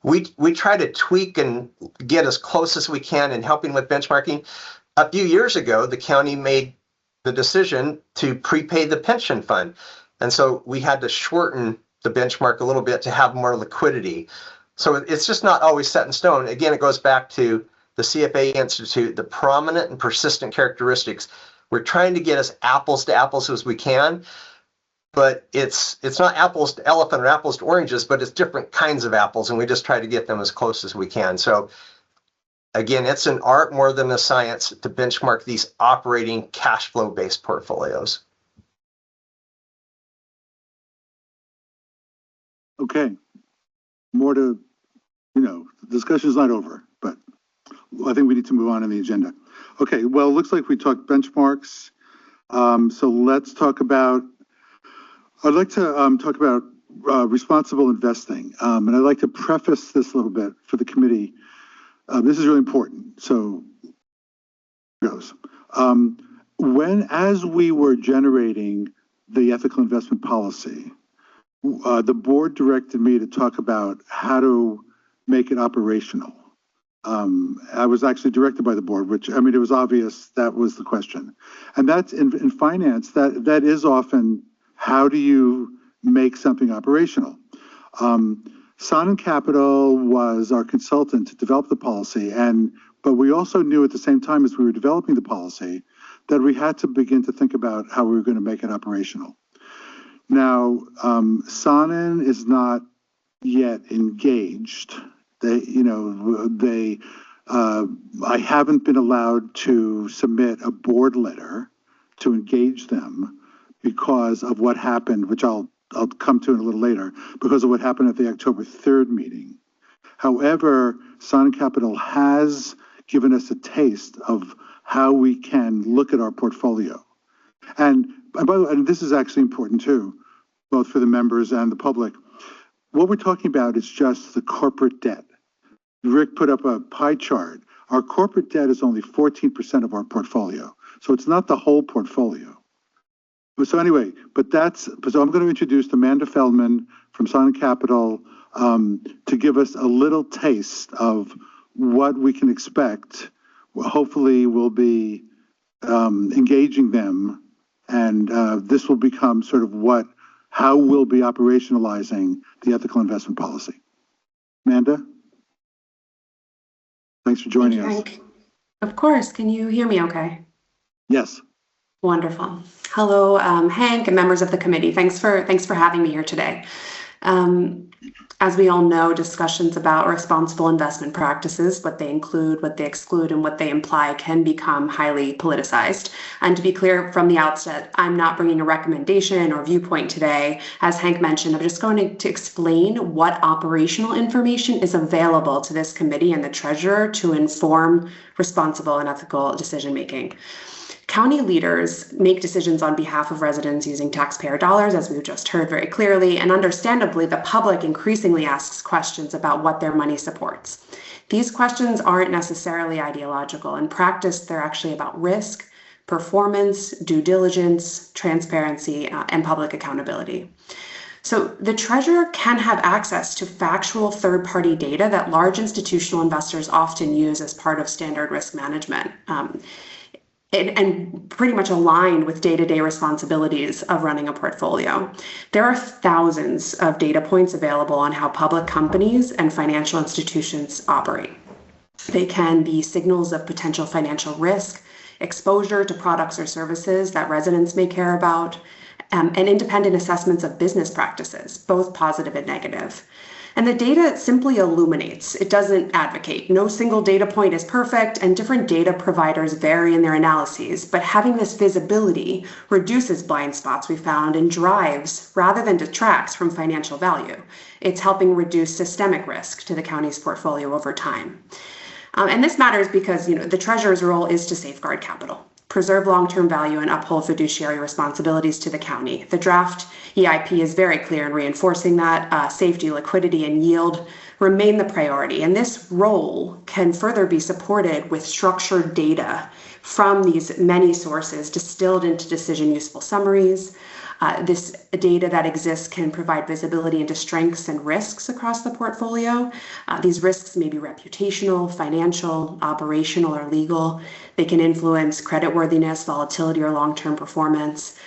we try to tweak and get as close as we can in helping with benchmarking. A few years ago, the county made the decision to prepay the pension fund. And so we had to shorten the benchmark a little bit to have more liquidity. So it's just not always set in stone. Again, it goes back to the CFA Institute, the prominent and persistent characteristics. We're trying to get as apples to apples as we can, but it's not apples to elephant or apples to oranges, but it's different kinds of apples, and we just try to get them as close as we can. So again, it's an art more than a science to benchmark these operating cash flow based portfolios. Okay. More to, the discussion's not over, but I think we need to move on in the agenda. Okay, well, it looks like we talked benchmarks. So let's talk about, I'd like to talk about responsible investing. And I'd like to preface this a little bit for the committee. This is really important. So here goes. As we were generating the ethical investment policy, the board directed me to talk about how to make it operational. I was actually directed by the board, which, it was obvious that was the question. And that's in finance, that is often, how do you make something operational? Sonnen Capital was our consultant to develop the policy, but we also knew at the same time as we were developing the policy that we had to begin to think about how we were going to make it operational. Now, Sonnen is not yet engaged. I haven't been allowed to submit a board letter to engage them because of what happened, which I'll come to in a little later, because of what happened at the October 3rd meeting. However, Sonnen Capital has given us a taste of how we can look at our portfolio. And by the way, and this is actually important too, both for the members and the public. What we're talking about is just the corporate debt. Rick put up a pie chart. Our corporate debt is only 14% of our portfolio. So it's not the whole portfolio. So anyway, so I'm going to introduce Amanda Feldman from Sonnen Capital to give us a little taste of what we can expect. Well, hopefully we'll be engaging them, and this will become sort of how we'll be operationalizing the ethical investment policy. Amanda? Thanks for joining us. Of course. Can you hear me okay? Yes. Wonderful. Hello, Hank and members of the committee. Thanks for having me here today. As we all know, discussions about responsible investment practices, what they include, what they exclude, and what they imply can become highly politicized. And to be clear from the outset, I'm not bringing a recommendation or viewpoint today. As Hank mentioned, I'm just going to explain what operational information is available to this committee and the treasurer to inform responsible and ethical decision-making. County leaders make decisions on behalf of residents using taxpayer dollars, as we've just heard very clearly, and understandably, the public increasingly asks questions about what their money supports. These questions aren't necessarily ideological. In practice, they're actually about risk, performance, due diligence, transparency, and public accountability. So the treasurer can have access to factual third-party data that large institutional investors often use as part of standard risk management. and pretty much aligned with day-to-day responsibilities of running a portfolio. There are thousands of data points available on how public companies and financial institutions operate. They can be signals of potential financial risk, exposure to products or services that residents may care about, and independent assessments of business practices, both positive and negative. And the data simply illuminates. It doesn't advocate. No single data point is perfect, and different data providers vary in their analyses. But having this visibility reduces blind spots, we found, and drives rather than detracts from financial value. It's helping reduce systemic risk to the county's portfolio over time. And this matters because the treasurer's role is to safeguard capital, preserve long-term value, and uphold fiduciary responsibilities to the county. The draft EIP is very clear in reinforcing that safety, liquidity, and yield remain the priority. And this role can further be supported with structured data from these many sources distilled into decision-useful summaries. This data that exists can provide visibility into strengths and risks across the portfolio. These risks may be reputational, financial, operational, or legal. They can influence creditworthiness, volatility, or long-term performance.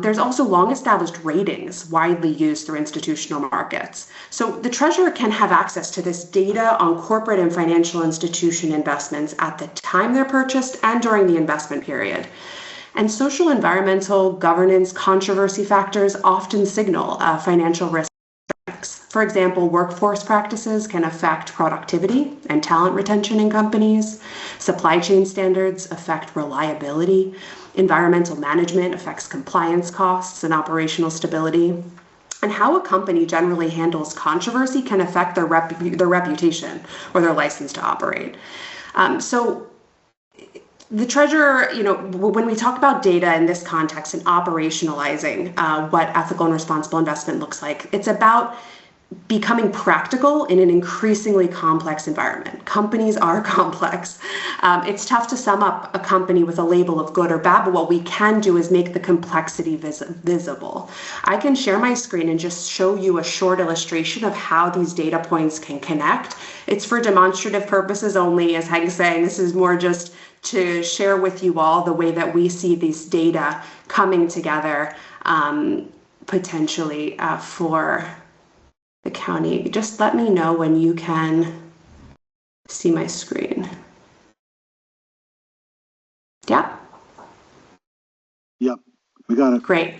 There's also long-established ratings widely used through institutional markets. So the treasurer can have access to this data on corporate and financial institution investments at the time they're purchased and during the investment period. And social, environmental, governance, controversy factors often signal financial risk. For example, workforce practices can affect productivity and talent retention in companies. Supply chain standards affect reliability. Environmental management affects compliance costs and operational stability. And how a company generally handles controversy can affect their reputation or their license to operate. So the treasurer, when we talk about data in this context and operationalizing what ethical and responsible investment looks like, it's about becoming practical in an increasingly complex environment. Companies are complex. It's tough to sum up a company with a label of good or bad, but what we can do is make the complexity visible. I can share my screen and just show you a short illustration of how these data points can connect. It's for demonstrative purposes only, as Hank's saying. This is more just to share with you all the way that we see these data coming together potentially for the county. Just let me know when you can see my screen. Yeah? Yep, we got it. Great.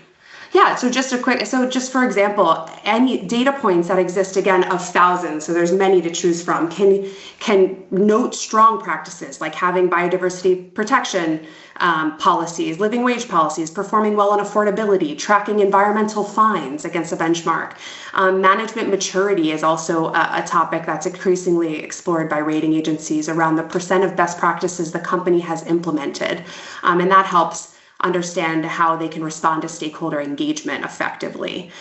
Yeah, so just for example, any data points that exist, again, of thousands, so there's many to choose from, can note strong practices like having biodiversity protection policies, living wage policies, performing well on affordability, tracking environmental fines against a benchmark. Management maturity is also a topic that's increasingly explored by rating agencies around the percent of best practices the company has implemented. And that helps understand how they can respond to stakeholder engagement effectively.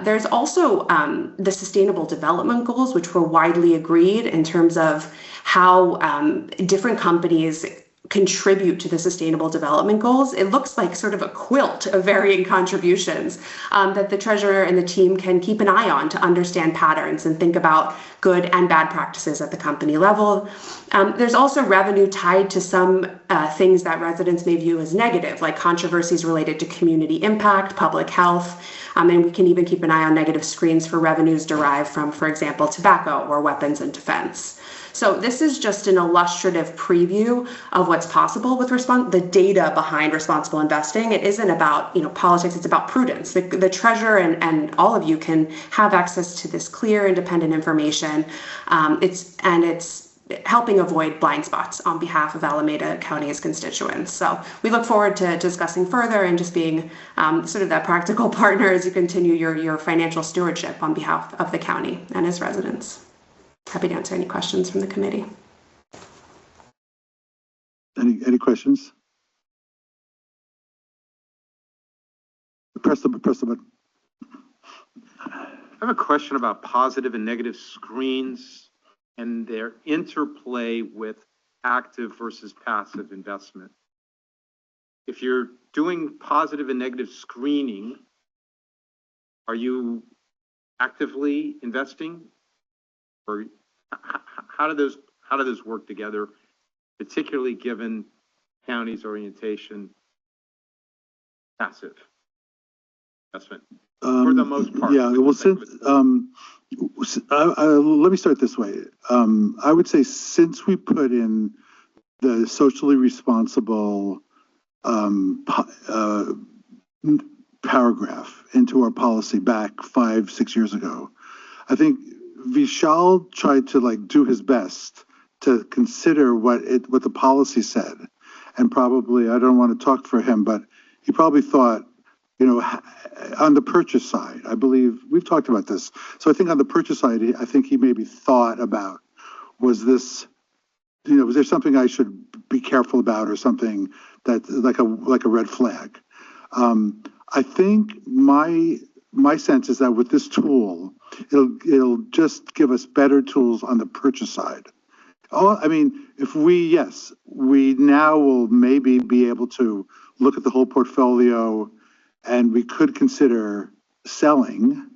There's also the sustainable development goals, which were widely agreed in terms of how different companies contribute to the sustainable development goals. It looks like sort of a quilt of varying contributions that the treasurer and the team can keep an eye on to understand patterns and think about good and bad practices at the company level. There's also revenue tied to some things that residents may view as negative, like controversies related to community impact, public health, and we can even keep an eye on negative screens for revenues derived from, for example, tobacco or weapons and defense. So this is just an illustrative preview of what's possible with the data behind responsible investing. It isn't about politics, it's about prudence. The treasurer and all of you can have access to this clear, independent information. It's helping avoid blind spots on behalf of Alameda County's constituents. So we look forward to discussing further and just being sort of that practical partner as you continue your financial stewardship on behalf of the county and its residents. Happy to answer any questions from the committee. Any questions? Press the button. I have a question about positive and negative screens and their interplay with active versus passive investment. If you're doing positive and negative screening, are you actively investing? Or how do those work together, particularly given county's orientation passive investment for the most part. Yeah, well, let me start this way. I would say since we put in the socially responsible paragraph into our policy back 5-6 years ago, I think Vishal tried to like do his best to consider what the policy said, and probably, I don't want to talk for him, but he probably thought, you know, on the purchase side, I believe we've talked about this. So I think on the purchase side, I think he maybe thought about, was this, you know, was there something I should be careful about, or something that like a red flag? I think my sense is that with this tool, it'll just give us better tools on the purchase side. Oh, I mean, if we now will maybe be able to look at the whole portfolio, and we could consider selling,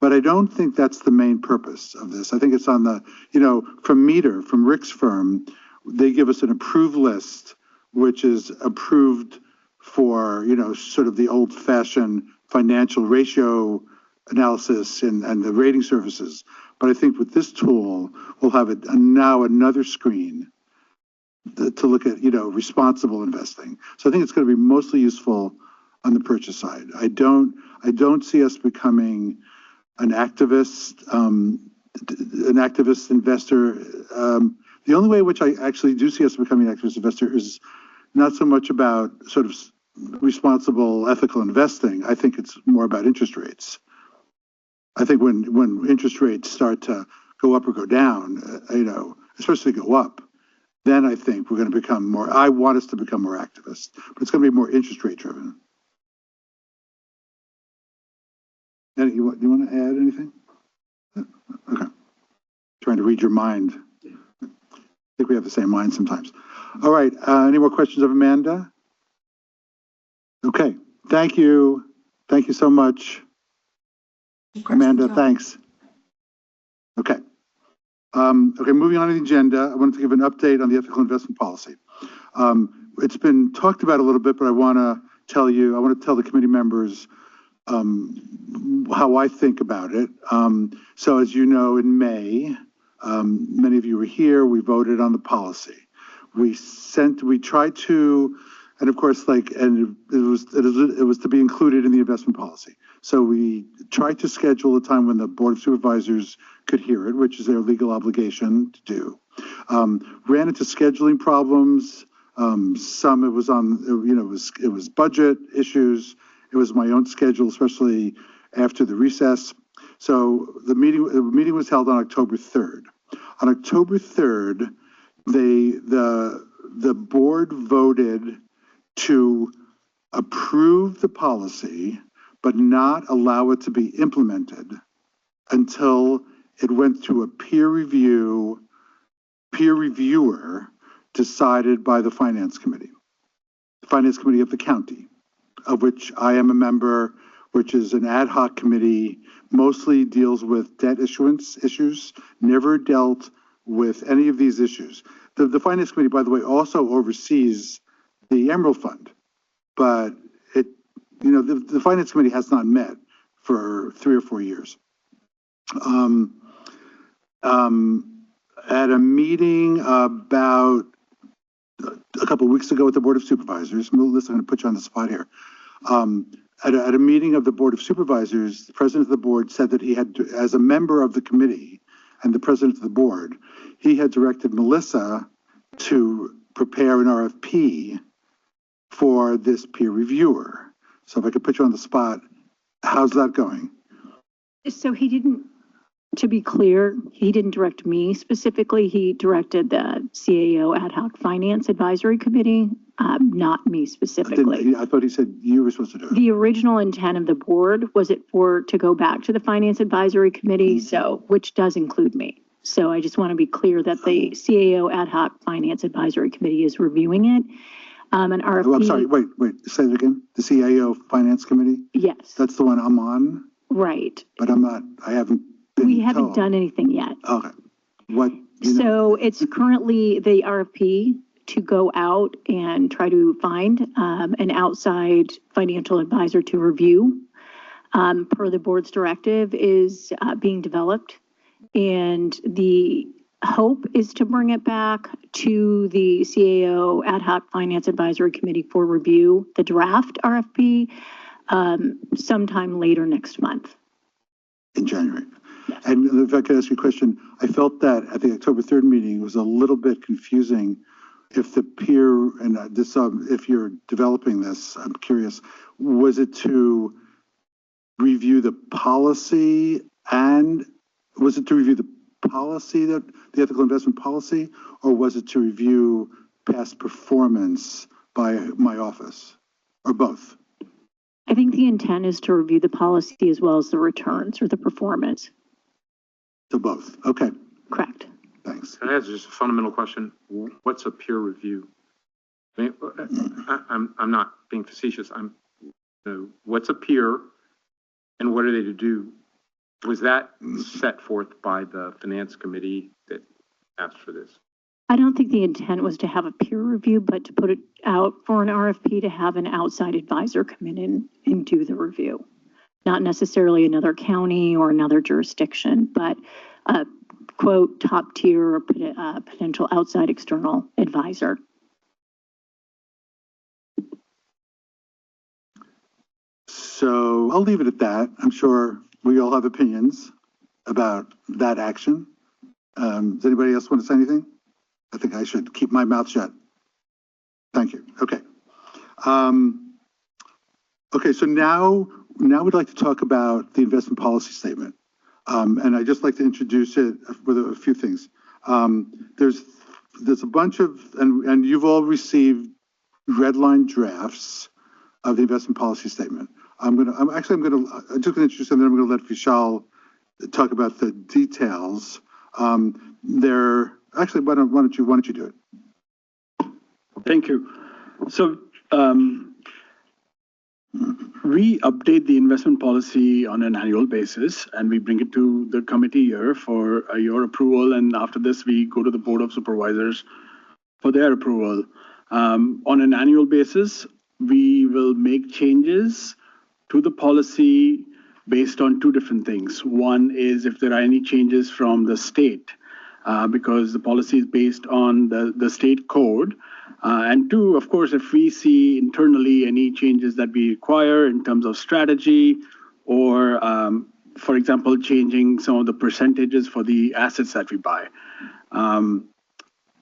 but I don't think that's the main purpose of this. I think it's on the, you know, from Rick's firm, they give us an approved list, which is approved for, you know, sort of the old-fashioned financial ratio analysis and the rating services. But I think with this tool, we'll have now another screen to look at, you know, responsible investing. So I think it's going to be mostly useful on the purchase side. I don't see us becoming an activist investor. The only way in which I actually do see us becoming an activist investor is not so much about sort of responsible, ethical investing. I think it's more about interest rates. I think when interest rates start to go up or go down, you know, especially go up, then I think we're going to become more, I want us to become more activist, but it's going to be more interest rate driven. And you want to add anything? Okay. Trying to read your mind. I think we have the same mind sometimes. All right. Any more questions of Amanda? Okay. Thank you. Thank you so much. Amanda, thanks. Okay. Okay, moving on to the agenda, I wanted to give an update on the ethical investment policy. It's been talked about a little bit, but I want to tell the committee members how I think about it. So as you know, in May, many of you were here, we voted on the policy. We tried to, and of course, it was to be included in the investment policy. So we tried to schedule a time when the Board of Supervisors could hear it, which is their legal obligation to do. Ran into scheduling problems. Some it was on, you know, it was budget issues. It was my own schedule, especially after the recess. So the meeting was held on October 3rd. On October 3rd, the board voted to approve the policy, but not allow it to be implemented until it went to a peer reviewer decided by the finance committee of the county, of which I am a member, which is an ad hoc committee, mostly deals with debt issuance issues, never dealt with any of these issues. The finance committee, by the way, also oversees the Emerald Fund, but the finance committee has not met for 3 or 4 years. At a meeting about a couple of weeks ago with the Board of Supervisors, Melissa, I'm going to put you on the spot here. At a meeting of the Board of Supervisors, the president of the board said that he had, as a member of the committee and the president of the board, he had directed Melissa to prepare an RFP for this peer reviewer. So if I could put you on the spot, how's that going? So he didn't, to be clear, he didn't direct me specifically. He directed the CAO Ad Hoc Finance Advisory Committee, not me specifically. I thought he said you were supposed to do it. The original intent of the board was to go back to the Finance Advisory Committee, which does include me. So I just want to be clear that the CAO Ad Hoc Finance Advisory Committee is reviewing it. An RFP. Oh, I'm sorry, wait, say it again. The CAO Finance Committee? Yes. That's the one I'm on? Right. But I haven't been We haven't told. done anything yet. Okay. What? So it's currently, the RFP to go out and try to find an outside financial advisor to review per the board's directive is being developed. And the hope is to bring it back to the CAO Ad Hoc Finance Advisory Committee for review, the draft RFP, sometime later next month. In January. Yes. And if I could ask you a question, I felt that at the October 3rd meeting was a little bit confusing. If the peer, and this, if you're developing this, I'm curious, was it to review the policy that the ethical investment policy, or was it to review past performance by my office, or both? I think the intent is to review the policy as well as the returns or the performance. So both. Okay. Correct. Thanks. Can I ask just a fundamental question? What's a peer review? I'm not being facetious. What's a peer, and what are they to do? Was that set forth by the finance committee that asked for this? I don't think the intent was to have a peer review, but to put it out for an RFP to have an outside advisor come in and do the review. Not necessarily another county or another jurisdiction, but a quote top tier or potential outside external advisor. So I'll leave it at that. I'm sure we all have opinions about that action. Does anybody else want to say anything? I think I should keep my mouth shut. Thank you. Okay. Okay, so now we'd like to talk about the investment policy statement. And I'd just like to introduce it with a few things. There's a bunch of, and you've all received red line drafts of the investment policy statement. I'm just gonna introduce them, and then I'm gonna let Vishal talk about the details. Actually, why don't you do it? Thank you. So we update the investment policy on an annual basis, and we bring it to the committee here for your approval. And after this, we go to the Board of Supervisors for their approval. On an annual basis, we will make changes to the policy based on two different things. One is if there are any changes from the state, because the policy is based on the state code. And two, of course, if we see internally any changes that we require in terms of strategy or, for example, changing some of the percentages for the assets that we buy.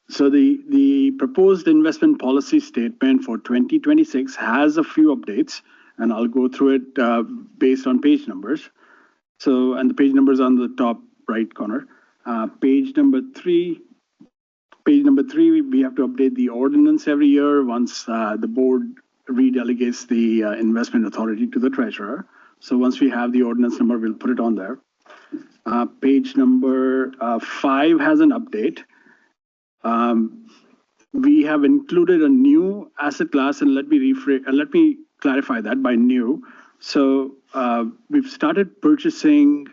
So the proposed investment policy statement for 2026 has a few updates, and I'll go through it based on page numbers. So, and the page numbers on the top right corner. Page number three, we have to update the ordinance every year once the board redelegates the investment authority to the treasurer. So once we have the ordinance number, we'll put it on there. Page number 5 has an update. We have included a new asset class, and let me clarify that by new. So we've started purchasing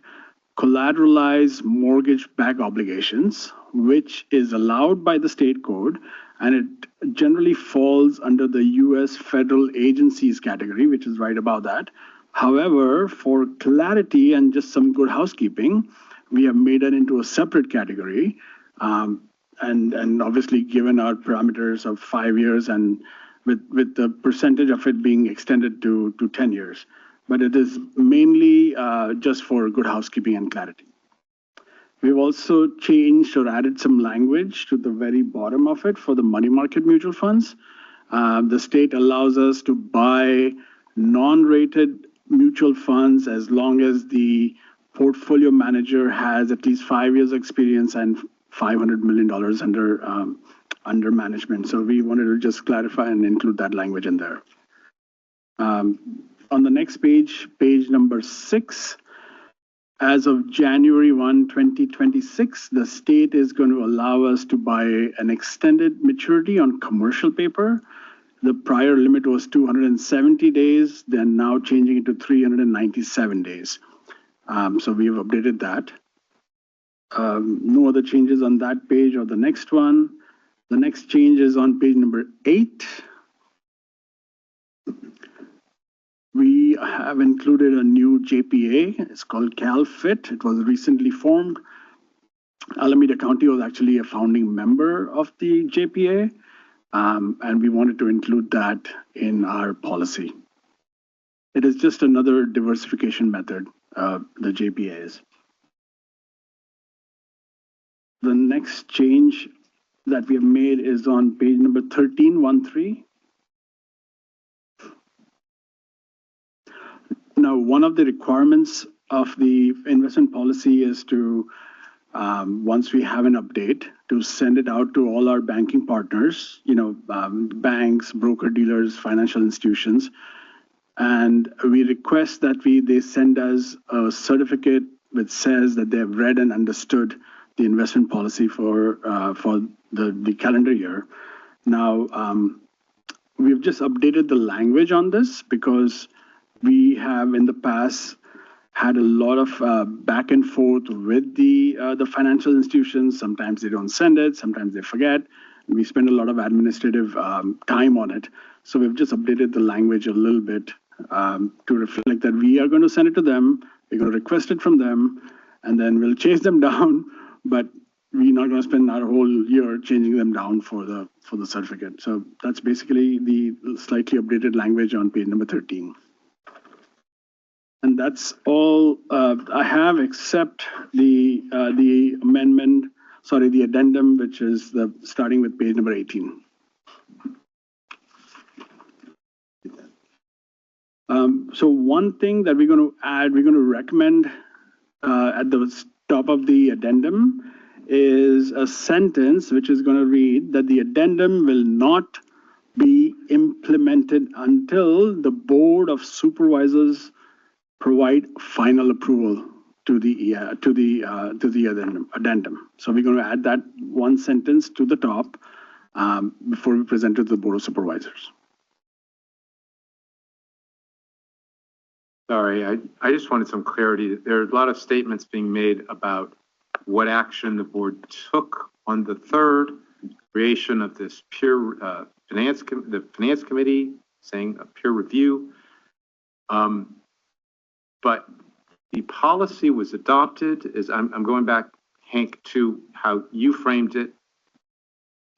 collateralized mortgage-backed obligations, which is allowed by the state code, and it generally falls under the U.S. federal agencies category, which is right above that. However, for clarity and just some good housekeeping, we have made it into a separate category. And obviously, given our parameters of 5 years and with the percentage of it being extended to 10 years. But it is mainly just for good housekeeping and clarity. We've also changed or added some language to the very bottom of it for the money market mutual funds. The state allows us to buy non-rated mutual funds as long as the portfolio manager has at least 5 years experience and $500 million under management. So we wanted to just clarify and include that language in there. On the next page, page number 6, as of January 1, 2026, the state is going to allow us to buy an extended maturity on commercial paper. The prior limit was 270 days, then now changing it to 397 days. So we have updated that. No other changes on that page or the next one. The next change is on page number 8. We have included a new JPA. It's called CalFit. It was recently formed. Alameda County was actually a founding member of the JPA, and we wanted to include that in our policy. It is just another diversification method, the JPA is. The next change that we have made is on page number 1313. Now, one of the requirements of the investment policy is to, once we have an update, to send it out to all our banking partners, banks, broker dealers, financial institutions. And we request that they send us a certificate which says that they have read and understood the investment policy for the calendar year. Now, we've just updated the language on this because we have in the past had a lot of back and forth with the financial institutions. Sometimes they don't send it, sometimes they forget. We spend a lot of administrative time on it. So we've just updated the language a little bit to reflect that we are going to send it to them, we're going to request it from them, and then we'll chase them down, but we're not going to spend our whole year changing them down for the certificate. So that's basically the slightly updated language on page number 13. And that's all I have except the amendment, the addendum, which is starting with page number 18. So one thing that we're going to add, we're going to recommend at the top of the addendum is a sentence which is going to read that the addendum will not be implemented until the Board of Supervisors provide final approval to the addendum. So we're going to add that one sentence to the top before we present it to the Board of Supervisors. Sorry, I just wanted some clarity. There are a lot of statements being made about what action the board took on the 3rd, creation of this peer finance committee, saying a peer review. But the policy was adopted, as I'm going back, Hank, to how you framed it.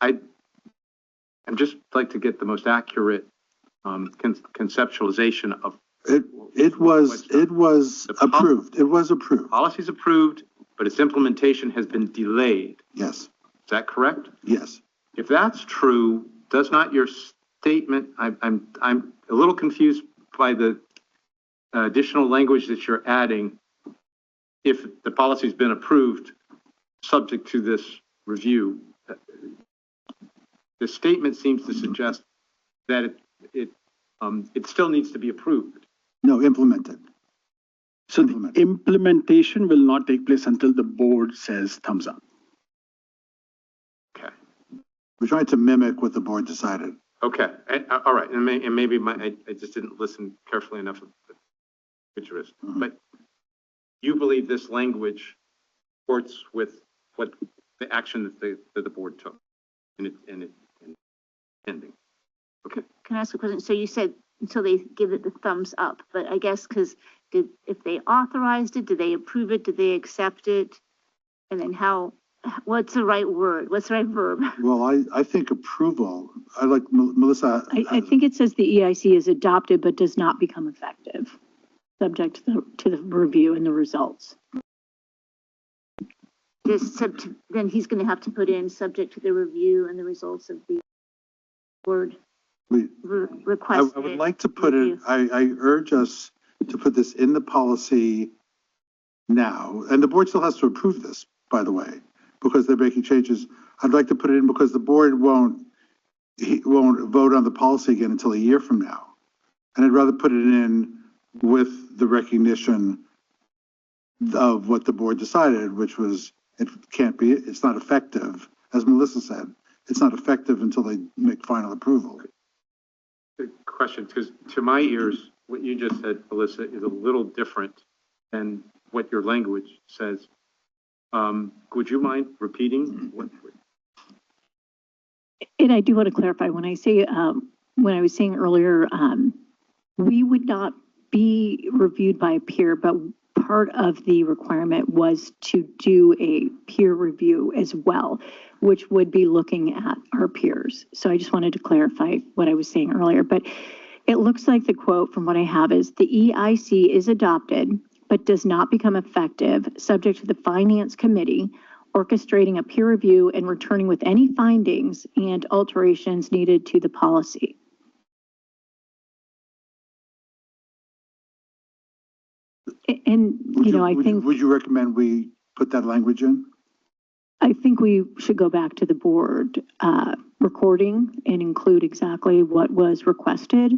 I'm just like to get the most accurate conceptualization of it was approved. It was approved. Policy's approved, but its implementation has been delayed. Yes. Is that correct? Yes. If that's true, does not your statement? I'm a little confused by the additional language that you're adding. If the policy's been approved, subject to this review, the statement seems to suggest that it still needs to be approved. No, implemented. So the implementation will not take place until the board says thumbs up. Okay. We're trying to mimic what the board decided. Okay. All right. And maybe I just didn't listen carefully enough. But you believe this language supports with what the action that the board took in ending. Okay. Can I ask a question? So you said until they give it the thumbs up, but I guess because if they authorized it, did they approve it? Did they accept it? And then what's the right word? What's the right verb? Well, I think approval. I like Melissa. I think it says the EIC is adopted but does not become effective, subject to the review and the results. Then he's going to have to put in subject to the review and the results of the board request. I would like to put it, I urge us to put this in the policy now, and the board still has to approve this, by the way, because they're making changes. I'd like to put it in because the board won't vote on the policy again until a year from now. And I'd rather put it in with the recognition of what the board decided, which was it's not effective. As Melissa said, it's not effective until they make final approval. Good question, because to my ears, what you just said, Melissa, is a little different than what your language says. Would you mind repeating what? And I do want to clarify when I say, when I was saying earlier, we would not be reviewed by a peer, but part of the requirement was to do a peer review as well, which would be looking at our peers. So I just wanted to clarify what I was saying earlier, but it looks like the quote from what I have is the EIC is adopted, but does not become effective, subject to the Finance Committee orchestrating a peer review and returning with any findings and alterations needed to the policy. And, you know, I think... Would you recommend we put that language in? I think we should go back to the board recording and include exactly what was requested.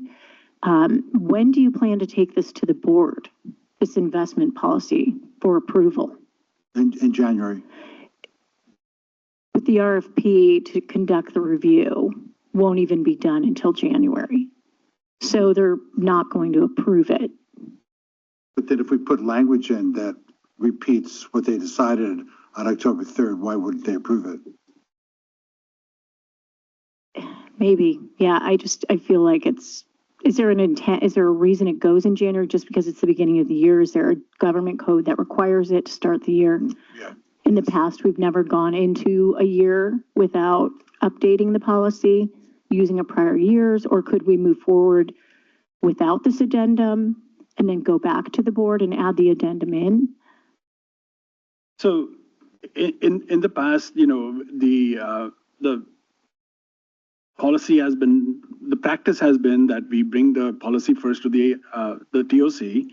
When do you plan to take this to the board, this investment policy, for approval? In January. But the RFP to conduct the review won't even be done until January. So they're not going to approve it. But then if we put language in that repeats what they decided on October 3rd, why wouldn't they approve it? Maybe. Yeah, I feel like is there an intent, is there a reason it goes in January just because it's the beginning of the year? Is there a government code that requires it to start the year? Yeah. In the past, we've never gone into a year without updating the policy using a prior year's, or could we move forward without this addendum and then go back to the board and add the addendum in? So in the past, you know, the policy has been, the practice has been that we bring the policy first to the TOC,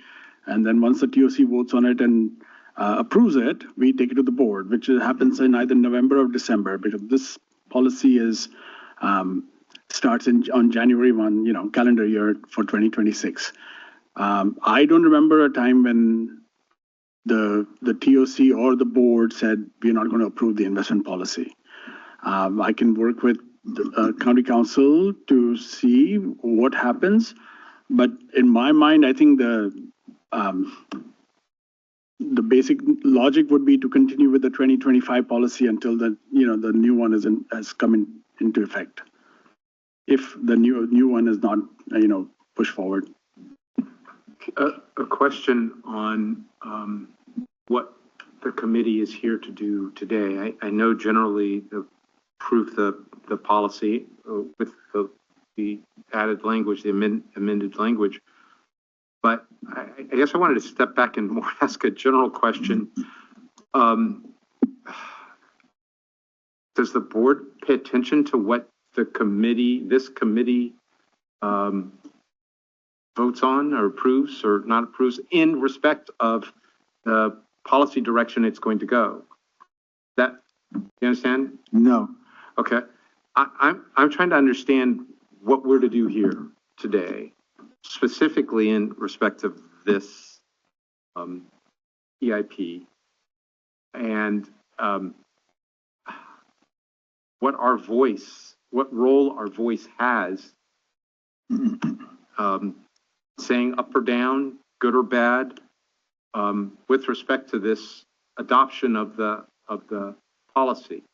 and then once the TOC votes on it and approves it, we take it to the board, which happens in either November or December, because this policy is starts on January 1, you know, calendar year for 2026. I don't remember a time when the TOC or the board said we're not going to approve the investment policy. I can work with the county council to see what happens, but in my mind, I think the basic logic would be to continue with the 2025 policy until the new one has come into effect. If the new one is not pushed forward. A question on what the committee is here to do today. I know generally approve the policy with the added language, the amended language. But I guess I wanted to step back and more ask a general question. Does the board pay attention to what this committee votes on or approves or not approves in respect of the policy direction it's going to go? You understand? No. Okay. I'm trying to understand what we're to do here today, specifically in respect of this EIP, and what role our voice has, saying up or down, good or bad, with respect to this adoption of the policy.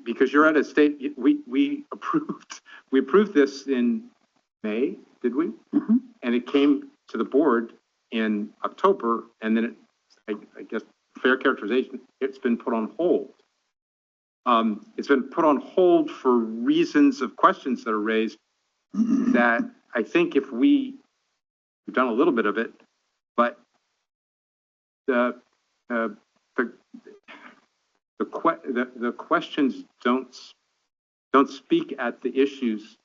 Because you're at a state, we approved this in May, did we? Mm-hmm. And it came to the board in October, and then I guess fair characterization, it's been put on hold. It's been put on hold for reasons of questions that are raised that I think if we've done a little bit of it, but the questions don't speak at the issues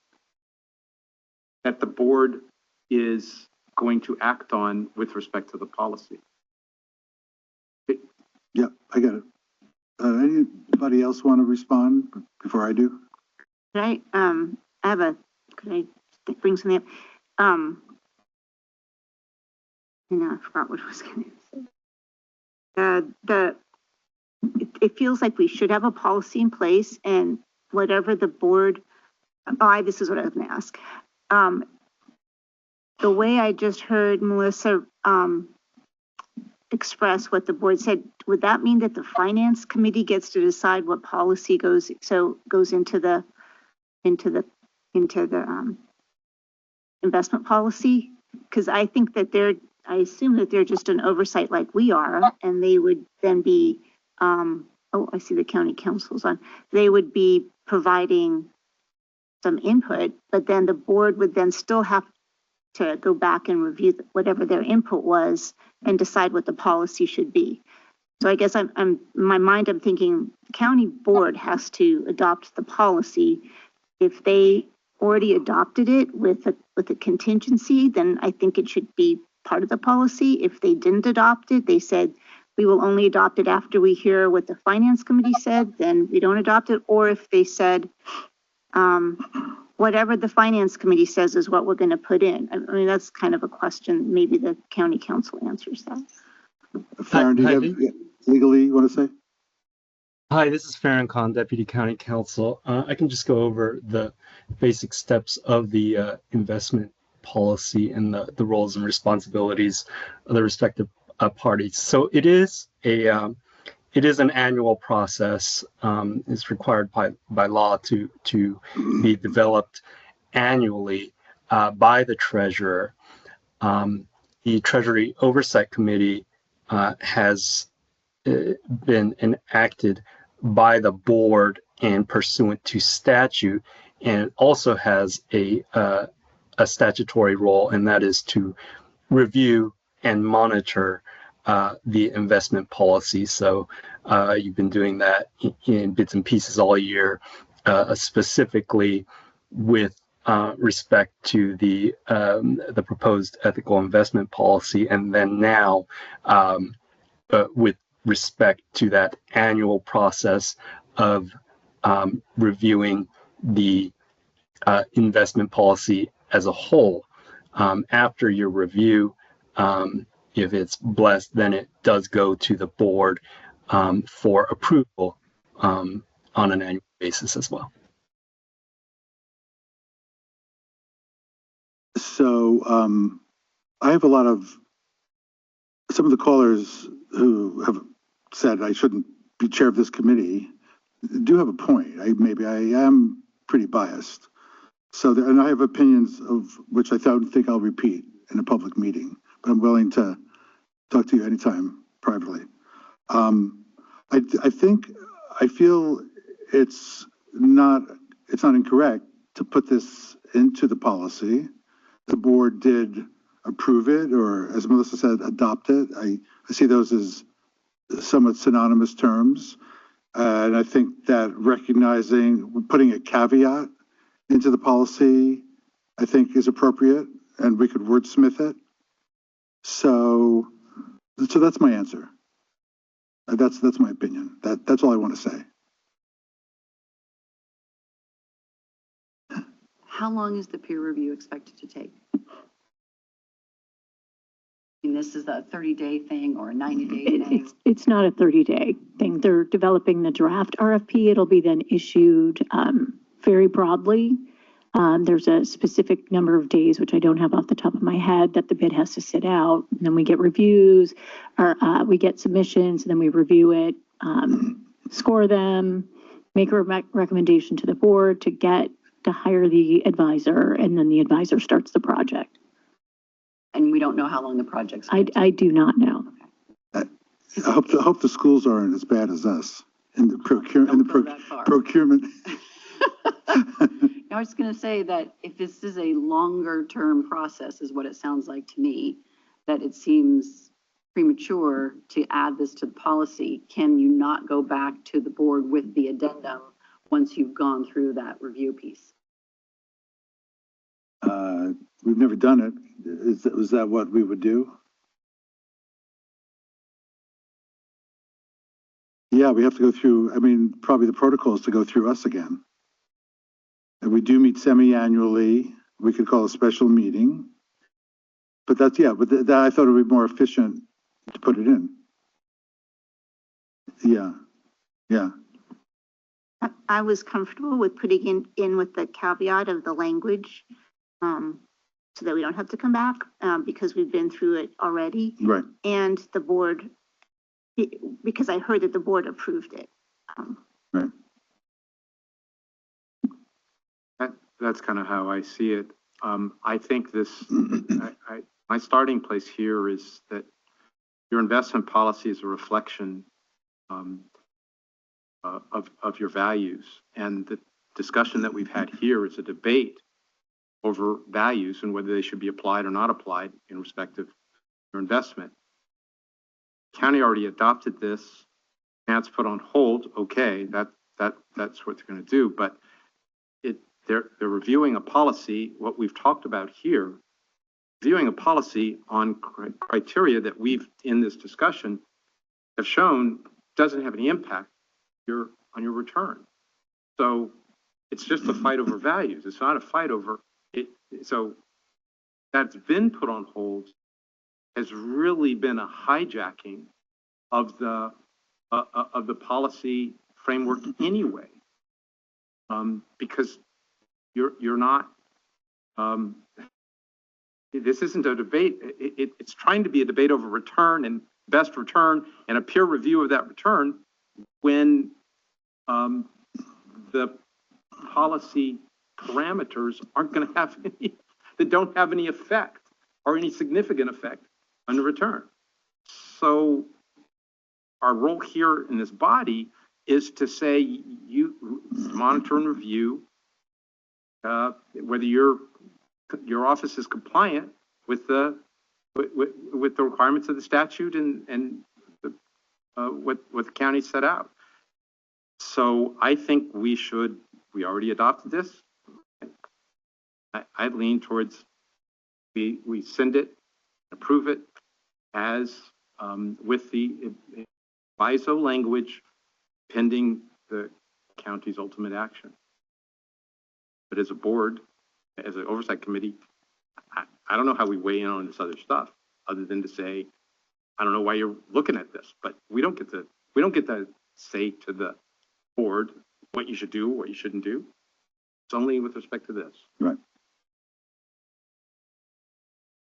that the board is going to act on with respect to the policy. Yeah, I got it. Anybody else want to respond before I do? Could I bring something up? I forgot what I was going to say. It feels like we should have a policy in place, and whatever the board, this is what I was going to ask. The way I just heard Melissa express what the board said, would that mean that the finance committee gets to decide what policy goes into the investment policy? Because I think that I assume that they're just an oversight like we are, and they would then be, oh, I see the county council's on. They would be providing some input, but then the board would then still have to go back and review whatever their input was and decide what the policy should be. So I guess I'm in my mind, I'm thinking the county board has to adopt the policy. If they already adopted it with a contingency, then I think it should be part of the policy. If they didn't adopt it, they said, we will only adopt it after we hear what the finance committee said, then we don't adopt it. Or if they said, whatever the finance committee says is what we're going to put in. I mean, that's kind of a question. Maybe the county council answers that. Farron, do you have legally you want to say? Hi, this is Farron Khan, Deputy County Counsel. I can just go over the basic steps of the investment policy and the roles and responsibilities of the respective parties. So it is an annual process. It's required by law to be developed annually by the treasurer. The Treasury Oversight Committee has been enacted by the board and pursuant to statute, and also has a statutory role, and that is to review and monitor the investment policy. So you've been doing that in bits and pieces all year, specifically with respect to the proposed ethical investment policy, and then now with respect to that annual process of reviewing the investment policy as a whole. After your review, if it's blessed, then it does go to the board for approval on an annual basis as well. So I have some of the callers who have said I shouldn't be chair of this committee do have a point. Maybe I am pretty biased. So and I have opinions of which I don't think I'll repeat in a public meeting, but I'm willing to talk to you anytime privately. I feel it's not incorrect to put this into the policy. The board did approve it, or as Melissa said, adopt it. I see those as somewhat synonymous terms. And I think that putting a caveat into the policy, I think is appropriate, and we could wordsmith it. So that's my answer. That's my opinion. That's all I want to say. How long is the peer review expected to take? I mean, this is a 30-day thing or a 90-day thing? It's not a 30-day thing. They're developing the draft RFP. It'll be then issued very broadly. There's a specific number of days, which I don't have off the top of my head, that the bid has to sit out. And then we get reviews, or we get submissions, and then we review it, score them, make a recommendation to the board to hire the advisor, and then the advisor starts the project. And we don't know how long the project's I do not know. Okay. I hope the schools aren't as bad as us in the procurement. I was going to say that if this is a longer term process, is what it sounds like to me, that it seems premature to add this to the policy. Can you not go back to the board with the addendum once you've gone through that review piece? We've never done it. Was that what we would do? Yeah, we have to go through, probably the protocol is to go through us again. And we do meet semi-annually. We could call a special meeting. But I thought it would be more efficient to put it in. Yeah. I was comfortable with putting in with the caveat of the language so that we don't have to come back, because we've been through it already. Right. And the board, because I heard that the board approved it. Right. That's kind of how I see it. I think this, my starting place here is that your investment policy is a reflection of your values. And the discussion that we've had here is a debate over values and whether they should be applied or not applied in respect of your investment. The county already adopted this. Now it's put on hold. Okay, that's what they're going to do. But they're reviewing a policy. What we've talked about here, reviewing a policy on criteria that we've in this discussion have shown doesn't have any impact on your return. So it's just a fight over values. It's not a fight over it. So that's been put on hold has really been a hijacking of the policy framework anyway, because you're not. This isn't a debate. It's trying to be a debate over return and best return and a peer review of that return when the policy parameters aren't going to have any, they don't have any effect or any significant effect on the return. So our role here in this body is to say you monitor and review whether your office is compliant with the requirements of the statute and what the county set out. So I think we already adopted this. I lean towards we send it, approve it as with the FISO language pending the county's ultimate action. But as a board, as an oversight committee, I don't know how we weigh in on this other stuff other than to say, I don't know why you're looking at this, but we don't get to say to the board what you should do, what you shouldn't do. It's only with respect to this. Right.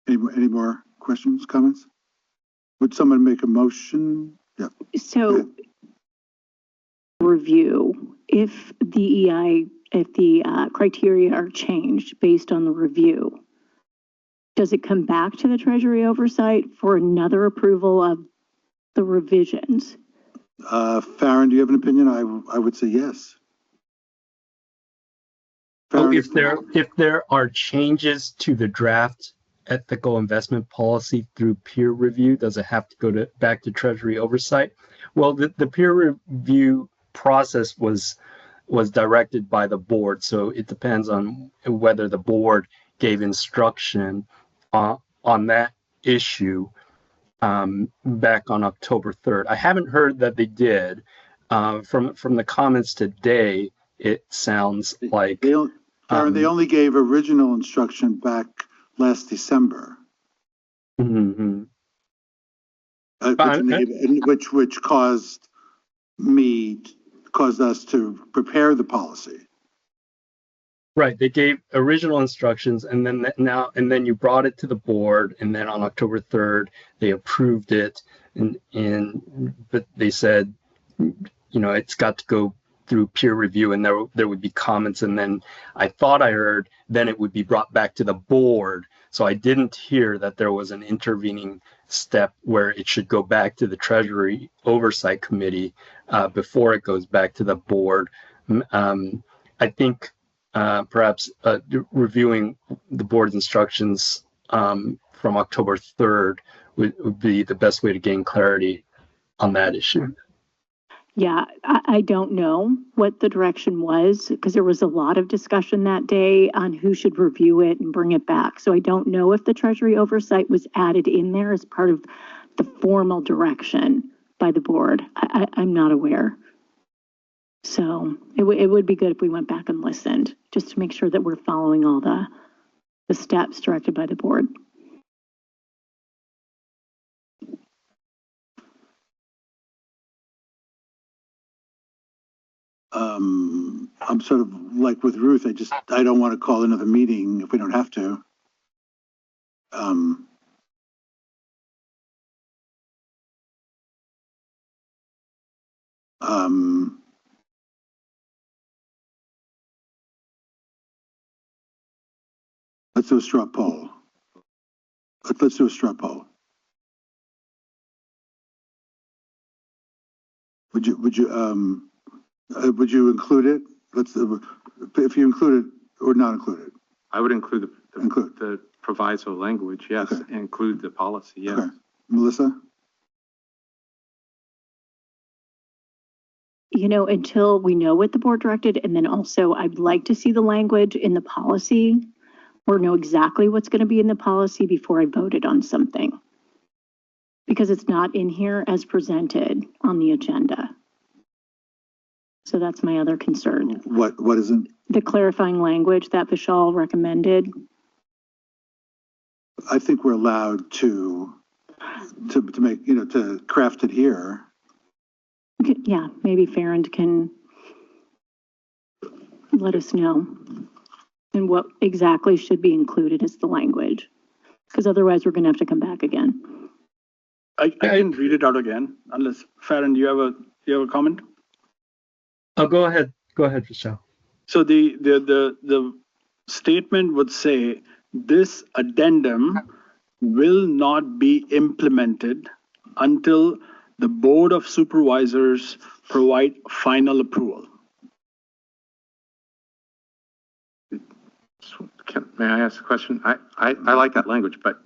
Any more questions, comments? Would someone make a motion? Yeah. So review, if the criteria are changed based on the review, does it come back to the Treasury Oversight for another approval of the revisions? Farron, do you have an opinion? I would say yes. Farron? If there are changes to the draft ethical investment policy through peer review, does it have to go back to Treasury Oversight? Well, the peer review process was directed by the board, so it depends on whether the board gave instruction on that issue back on October 3rd. I haven't heard that they did. From the comments today, it sounds like they only gave original instruction back last December, mm-hmm. which caused us to prepare the policy. Right, they gave original instructions, and then you brought it to the board, and then on October 3rd they approved it, but they said, it's got to go through peer review, and there would be comments, and then I thought I heard then it would be brought back to the board. So I didn't hear that there was an intervening step where it should go back to the Treasury Oversight Committee before it goes back to the board. I think perhaps reviewing the board's instructions from October 3rd would be the best way to gain clarity on that issue. Yeah, I don't know what the direction was because there was a lot of discussion that day on who should review it and bring it back. So I don't know if the Treasury Oversight was added in there as part of the formal direction by the board. I'm not aware. So it would be good if we went back and listened just to make sure that we're following all the steps directed by the board. I'm sort of like with Ruth. I don't want to call another meeting if we don't have to. Um, um, let's do a straw poll. Let's do a straw poll. Would you include it? If you include it or not include it. I would include the proviso language, yes, and include the policy, yes. Okay. Melissa? You know, until we know what the board directed, and then also I'd like to see the language in the policy or know exactly what's going to be in the policy before I voted on something. Because it's not in here as presented on the agenda. So that's my other concern. What isn't? The clarifying language that Vishal recommended. I think we're allowed to make, to craft it here. Yeah, maybe Farron can let us know and what exactly should be included as the language, because otherwise we're going to have to come back again. I can read it out again, unless Farron, you have a comment? Oh, go ahead, Vishal. So the statement would say this addendum will not be implemented until the Board of Supervisors provide final approval. May I ask a question? I like that language, but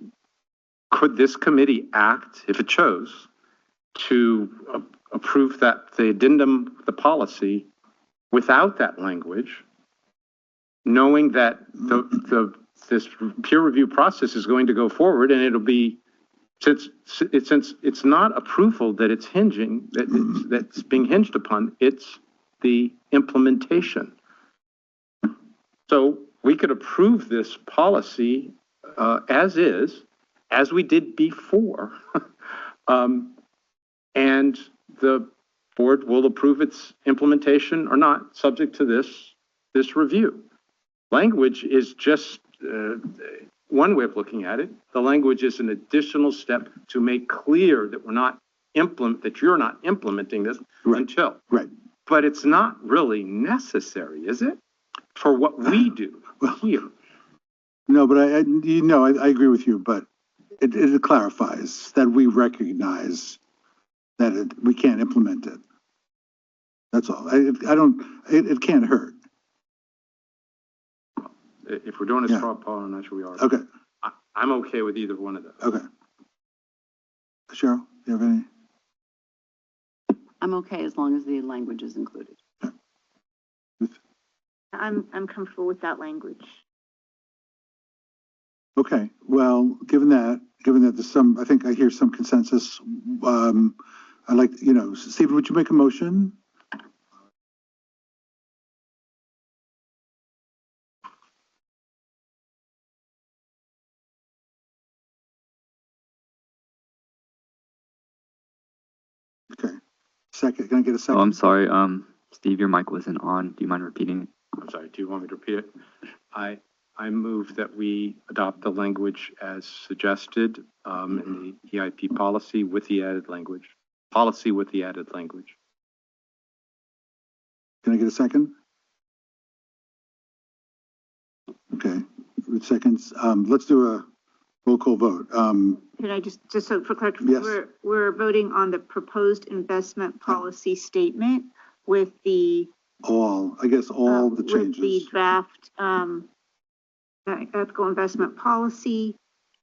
could this committee act, if it chose, to approve that the addendum, the policy, without that language, knowing that this peer review process is going to go forward, and it'll be, since it's not approval that it's hinging, that's being hinged upon, it's the implementation. So we could approve this policy as is, as we did before, and the board will approve its implementation or not, subject to this review. Language is just one way of looking at it. The language is an additional step to make clear that you're not implementing this until. Right. But it's not really necessary, is it? For what we do here. No, but I agree with you, but it clarifies that we recognize that we can't implement it. That's all. It can't hurt. If we're doing a straw poll, I'm not sure we are. Okay. I'm okay with either one of those. Okay. Cheryl, you have any? I'm okay as long as the language is included. I'm comfortable with that language. Okay. Well, given that there's I think I hear some consensus. I like, Stephen, would you make a motion? Okay. Second. Can I get a second? Oh, I'm sorry. Steve, your mic wasn't on. Do you mind repeating it? I'm sorry. Do you want me to repeat it? I move that we adopt the language as suggested in the EIP policy with the added language. Policy with the added language. Can I get a second? Okay. With seconds. Let's do a roll call vote. Can I just so for clarification, yes. we're voting on the proposed investment policy statement with the all the changes. With the draft ethical investment policy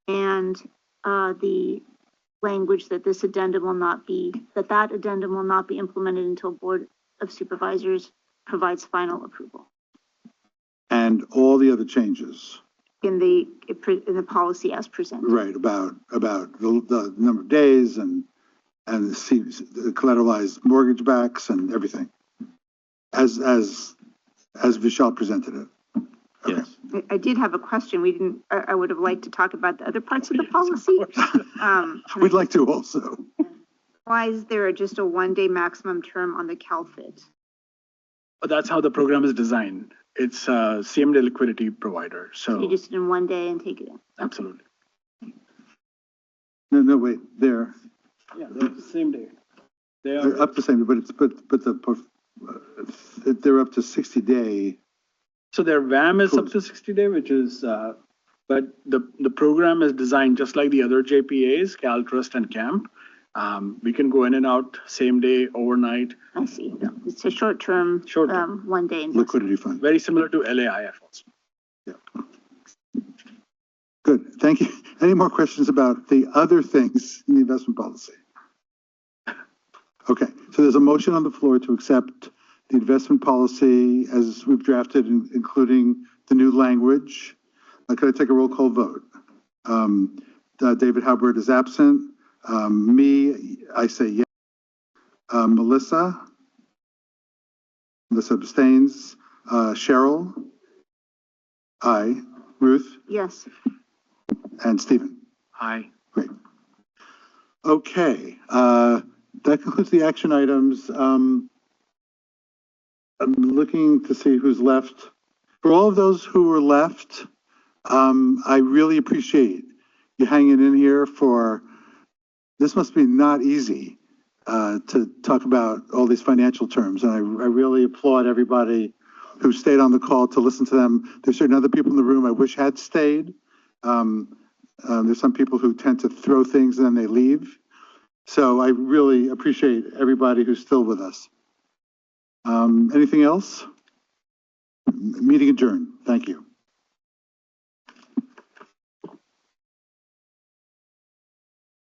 and the language that this addendum will not be, that addendum will not be implemented until Board of Supervisors provides final approval. And all the other changes. In the policy as presented. Right, about the number of days and the collateralized mortgage backs and everything. As Vishal presented it. Okay. Yes. I did have a question. I would have liked to talk about the other parts of the policy. We'd like to also. Why is there just a 1-day maximum term on the CalFit? That's how the program is designed. It's a same-day liquidity provider. So you just in 1 day and take it in. Absolutely. No, wait, they're Yeah, they're the same day. They are up to same, but they're up to 60-day. So their VAM is up to 60-day, which is, but the program is designed just like the other JPAs, CalTrust and CAMP. We can go in and out same day, overnight. I see. It's a short-term, 1-day investment. Liquidity fund. Very similar to LAIF also. Yeah. Good, thank you. Any more questions about the other things in the investment policy? Okay, so there's a motion on the floor to accept the investment policy as we've drafted, including the new language. Could I take a roll call vote? David Halbert is absent. Me, I say yes. Melissa abstains. Cheryl? Aye. Ruth? Yes. And Stephen? Aye. Great. Okay, that concludes the action items. I'm looking to see who's left. For all of those who were left, I really appreciate you hanging in here for, this must be not easy to talk about all these financial terms. And I really applaud everybody who stayed on the call to listen to them. There's certain other people in the room I wish had stayed. There's some people who tend to throw things and then they leave. So I really appreciate everybody who's still with us. Anything else? Meeting adjourned. Thank you.